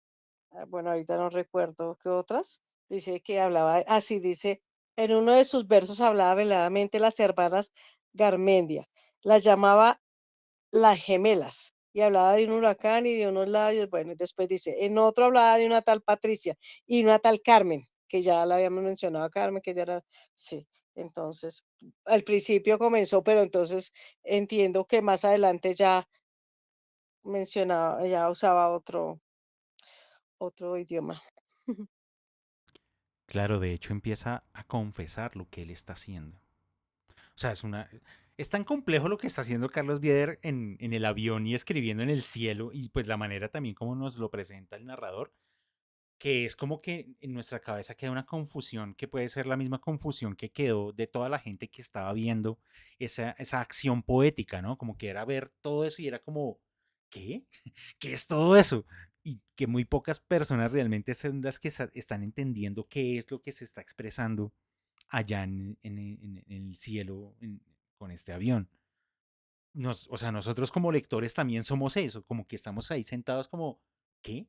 bueno, ahorita no recuerdo qué otras, dice que hablaba, así dice, en uno de sus versos hablaba veladamente las hermanas Garmendia, las llamaba las gemelas y hablaba de un huracán y de unos labios, bueno, y después dice, en otro hablaba de una tal Patricia y una tal Carmen, que ya la habíamos mencionado a Carmen, que ya era, sí, entonces, al principio comenzó, pero entonces entiendo que más adelante ya mencionaba, ya usaba otro idioma. Claro, de hecho empieza a confesar lo que él está haciendo. O sea, es tan complejo lo que está haciendo Carlos Bieder en el avión y escribiendo en el cielo y pues la manera también como nos lo presenta el narrador, que es como que en nuestra cabeza queda una confusión que puede ser la misma confusión que quedó de toda la gente que estaba viendo esa acción poética, ¿no? Como que era ver todo eso y era como, ¿qué? ¿Qué es todo eso? Y que muy pocas personas realmente son las que están entendiendo qué es lo que se está expresando allá en el cielo con este avión. O sea, nosotros como lectores también somos eso, como que estamos ahí sentados como, ¿qué?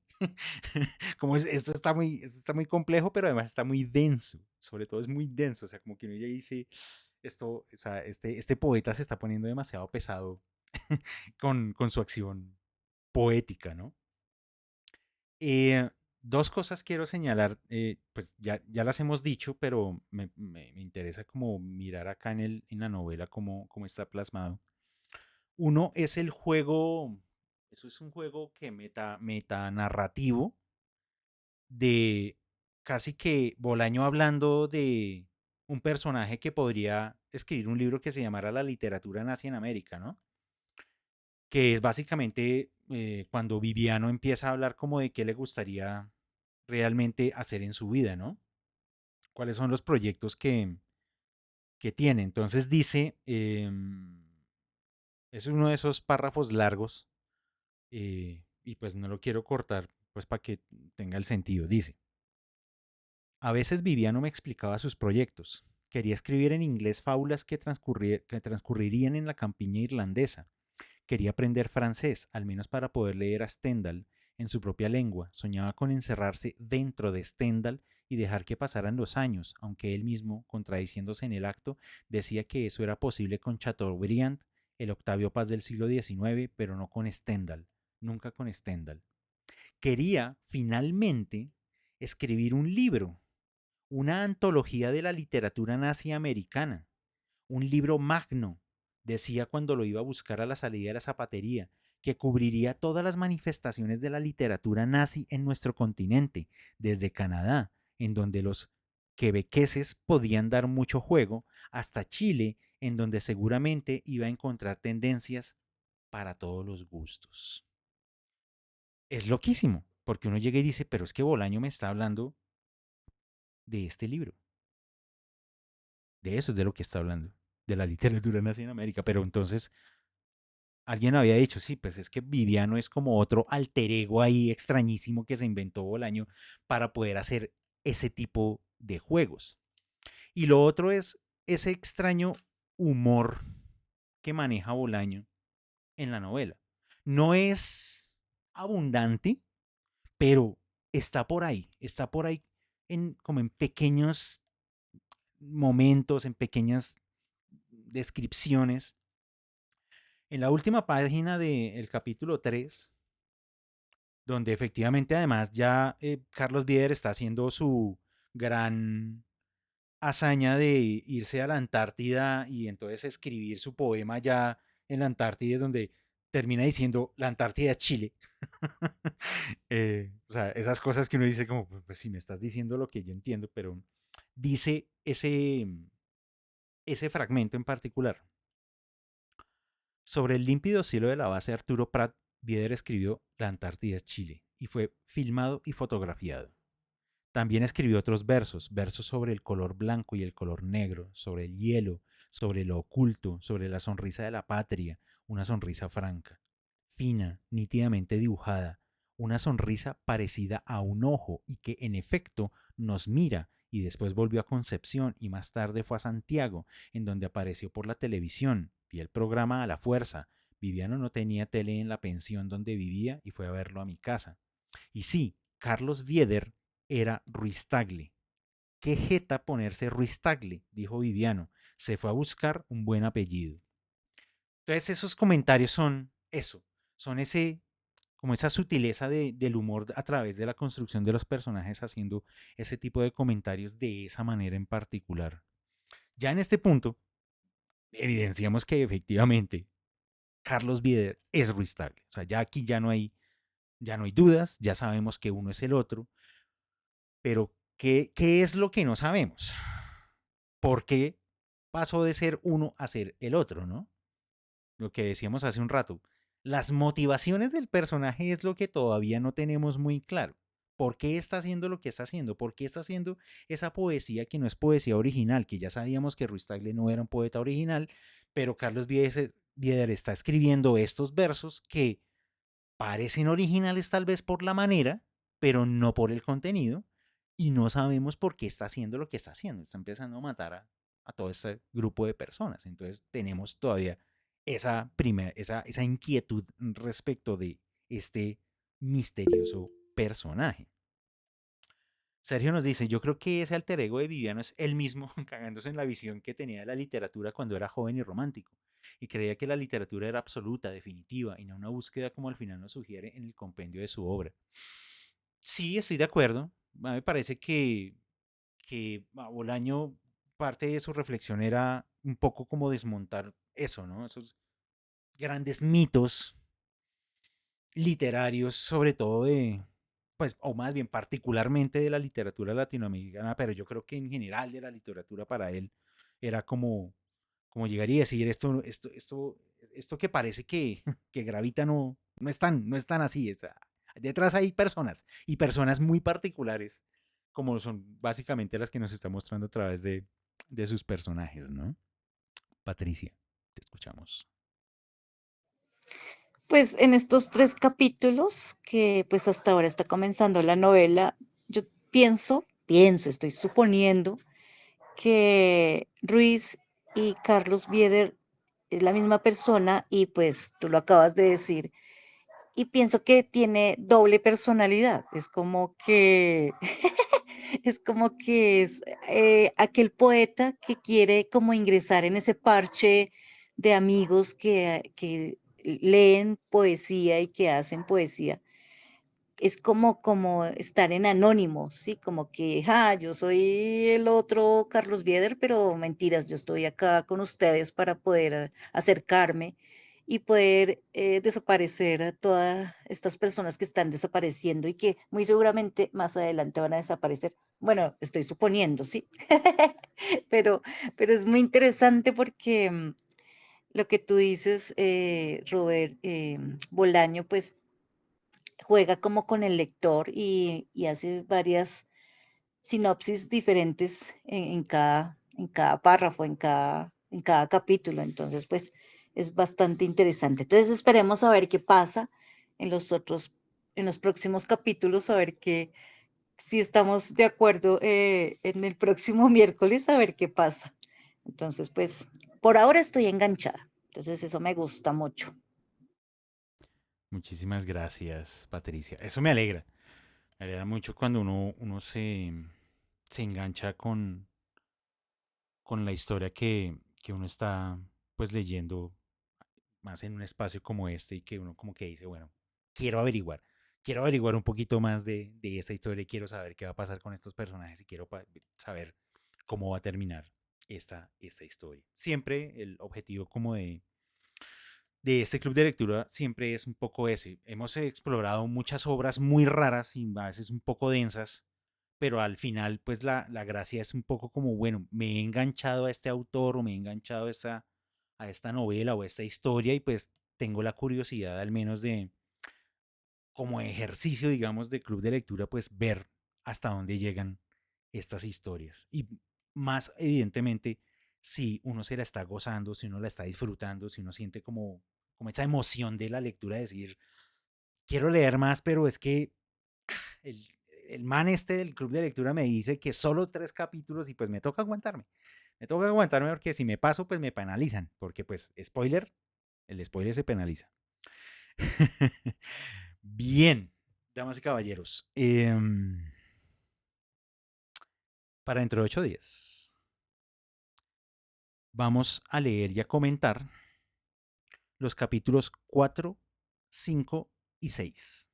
Como esto está muy complejo, pero además está muy denso, sobre todo es muy denso, o sea, como que uno ya dice, esto, o sea, este poeta se está poniendo demasiado pesado con su acción poética, ¿no? Eh, Dos cosas quiero señalar, pues ya las hemos dicho, pero me interesa como mirar acá en la novela cómo está plasmado. Uno es el juego, eso es un juego que meta narrativo de casi que Bolaño hablando de un personaje que podría escribir un libro que se llamara La literatura nazi en América, ¿no? Que es básicamente cuando Viviano empieza a hablar como de qué le gustaría realmente hacer en su vida, ¿no? ¿Cuáles son los proyectos que tiene? Entonces dice, es uno de esos párrafos largos y pues no lo quiero cortar pues para que tenga el sentido. Dice, a veces Viviano me explicaba sus proyectos. Quería escribir en inglés fábulas que transcurrirían en la campiña irlandesa. Quería aprender francés, al menos para poder leer a Stendhal en su propia lengua. Soñaba con encerrarse dentro de Stendhal y dejar que pasaran los años, aunque él mismo, contradiciéndose en el acto, decía que eso era posible con Chateaubriand, el Octavio Paz del siglo XIX, pero no con Stendhal, nunca con Stendhal. Quería, finalmente, escribir un libro, una antología de la literatura nazi americana, un libro magno, decía cuando lo iba a buscar a la salida de la zapatería, que cubriría todas las manifestaciones de la literatura nazi en nuestro continente, desde Canadá, en donde los quebequeses podían dar mucho juego, hasta Chile, en donde seguramente iba a encontrar tendencias para todos los gustos. Es loquísimo, porque uno llega y dice, pero es que Bolaño me está hablando de este libro. De eso es de lo que está hablando, de la literatura nazi en América. Pero entonces alguien había dicho, sí, pues es que Viviano es como otro alter ego ahí extrañísimo que se inventó Bolaño para poder hacer ese tipo de juegos. Y lo otro es ese extraño humor que maneja Bolaño en la novela. No es abundante, pero está por ahí como en pequeños momentos, en pequeñas descripciones. En la última página del capítulo 3, donde efectivamente además ya Carlos Vieder está haciendo su gran hazaña de irse a la Antártida y entonces escribir su poema ya en la Antártida, donde termina diciendo la Antártida es Chile. O sea, esas cosas que uno dice como, pues si me estás diciendo lo que yo entiendo, pero dice ese fragmento en particular. Sobre el límpido cielo de la base Arturo Prat, Vieder escribió La Antártida es Chile y fue filmado y fotografiado. También escribió otros versos sobre el color blanco y el color negro, sobre el hielo, sobre lo oculto, sobre la sonrisa de la patria, una sonrisa franca, fina, nítidamente dibujada, una sonrisa parecida a un ojo y que en efecto nos mira, y después volvió a Concepción y más tarde fue a Santiago, en donde apareció por la televisión. Vi el programa a la fuerza. Viviano no tenía tele en la pensión donde vivía y fue a verlo a mi casa. Y sí, Carlos Vieder era Ruiz Tagle. ¿Qué jeta ponerse Ruiz Tagle?, dijo Viviano. Se fue a buscar un buen apellido. Entonces esos comentarios son eso, son como esa sutileza del humor a través de la construcción de los personajes haciendo ese tipo de comentarios de esa manera en particular. Ya en este punto, evidenciamos que efectivamente Carlos Vieder es Ruiz Tagle. O sea, ya aquí ya no hay dudas, ya sabemos que uno es el otro, pero ¿qué es lo que no sabemos? ¿Por qué pasó de ser uno a ser el otro, no? Lo que decíamos hace un rato. Las motivaciones del personaje es lo que todavía no tenemos muy claro. ¿Por qué está haciendo lo que está haciendo? ¿Por qué está haciendo esa poesía que no es poesía original? Que ya sabíamos que Ruiz Tagle no era un poeta original, pero Carlos Vieder está escribiendo estos versos que parecen originales tal vez por la manera, pero no por el contenido, y no sabemos por qué está haciendo lo que está haciendo. Está empezando a matar a todo este grupo de personas. Entonces tenemos todavía esa inquietud respecto de este misterioso personaje. Sergio nos dice, yo creo que ese alter ego de Viviano es él mismo cagándose en la visión que tenía de la literatura cuando era joven y romántico, y creía que la literatura era absoluta, definitiva, y no una búsqueda como al final nos sugiere en el compendio de su obra. Sí, estoy de acuerdo. A mí me parece que Bolaño, parte de su reflexión era un poco como desmontar eso, ¿no? Esos grandes mitos literarios, sobre todo pues, o más bien particularmente de la literatura latinoamericana, pero yo creo que en general de la literatura para él era como llegar y decir esto que parece que gravita no es tan así. Detrás hay personas y personas muy particulares, como son básicamente las que nos está mostrando a través de sus personajes, ¿no? Patricia, te escuchamos. Pues en estos 3 capítulos que pues hasta ahora está comenzando la novela, yo pienso, estoy suponiendo que Ruiz y Carlos Vieder es la misma persona y pues tú lo acabas de decir y pienso que tiene doble personalidad. Es como que es aquel poeta que quiere como ingresar en ese parche de amigos que leen poesía y que hacen poesía. Es como estar en anónimo, ¿sí? Como que, yo soy el otro Carlos Vieder, pero mentiras, yo estoy acá con ustedes para poder acercarme y poder desaparecer a todas estas personas que están desapareciendo y que muy seguramente más adelante van a desaparecer. Bueno, estoy suponiendo, ¿sí? Pero, pero es muy interesante porque lo que tú dices, Robert Bolaño, pues juega como con el lector y hace varias sinopsis diferentes en cada párrafo, en cada capítulo. Entonces, pues es bastante interesante. Entonces, esperemos a ver qué pasa en los próximos capítulos, a ver si estamos de acuerdo en el próximo miércoles, a ver qué pasa. Entonces, pues por ahora estoy enganchada. Entonces, eso me gusta mucho. Muchísimas gracias, Patricia. Eso me alegra. Me alegra mucho cuando uno se engancha con la historia que que uno está pues leyendo más en un espacio como este y que uno como que dice, bueno, quiero averiguar un poquito más de esta historia y quiero saber qué va a pasar con estos personajes y quiero saber cómo va a terminar esta historia. Siempre el objetivo como de este club de lectura siempre es un poco ese. Hemos explorado muchas obras muy raras y a veces un poco densas, pero al final pues la gracia es un poco como, bueno, me he enganchado a este autor o me he enganchado a esta novela o a esta historia y pues tengo la curiosidad al menos de, como ejercicio, digamos, de club de lectura, pues ver hasta dónde llegan estas historias. Y más evidentemente, si uno se la está gozando, si uno la está disfrutando, si uno siente como esa emoción de la lectura, de decir, quiero leer más, pero es que el man este del club de lectura me dice que solo 3 capítulos y pues me toca aguantarme. Me toca aguantarme porque si me paso, pues me penalizan. Porque pues, spoiler, el spoiler se penaliza. Bien, damas y caballeros. Para dentro de 8 días vamos a leer y a comentar los capítulos 4, 5 y 6.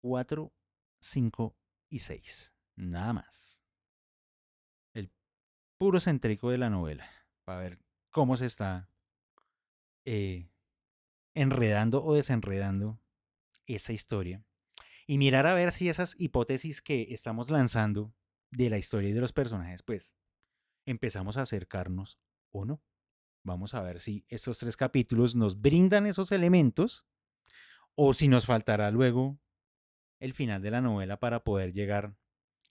4, 5 y 6. Nada más. El puro céntrico de la novela. Para ver cómo se está enredando o desenredando esta historia. Y mirar a ver si esas hipótesis que estamos lanzando de la historia y de los personajes, pues empezamos a acercarnos o no. Vamos a ver si estos 3 capítulos nos brindan esos elementos o si nos faltará luego el final de la novela para poder llegar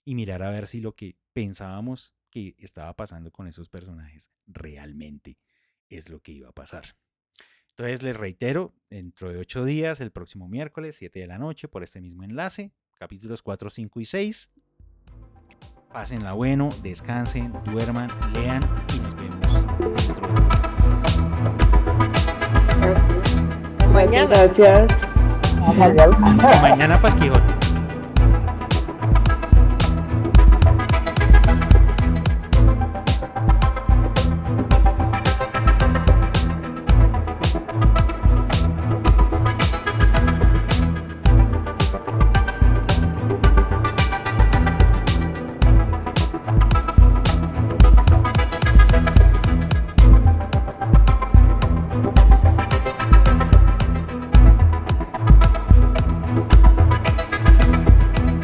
y mirar a ver si lo que pensábamos que estaba pasando con esos personajes realmente es lo que iba a pasar. Entonces les reitero, dentro de 8 días, el próximo miércoles, 7 de la noche, por este mismo enlace, capítulos 4, 5 y 6. Pásenla bueno, descansen, duerman, lean y nos vemos dentro de 8 días. Mañana. Gracias. Mañana para el Quijote.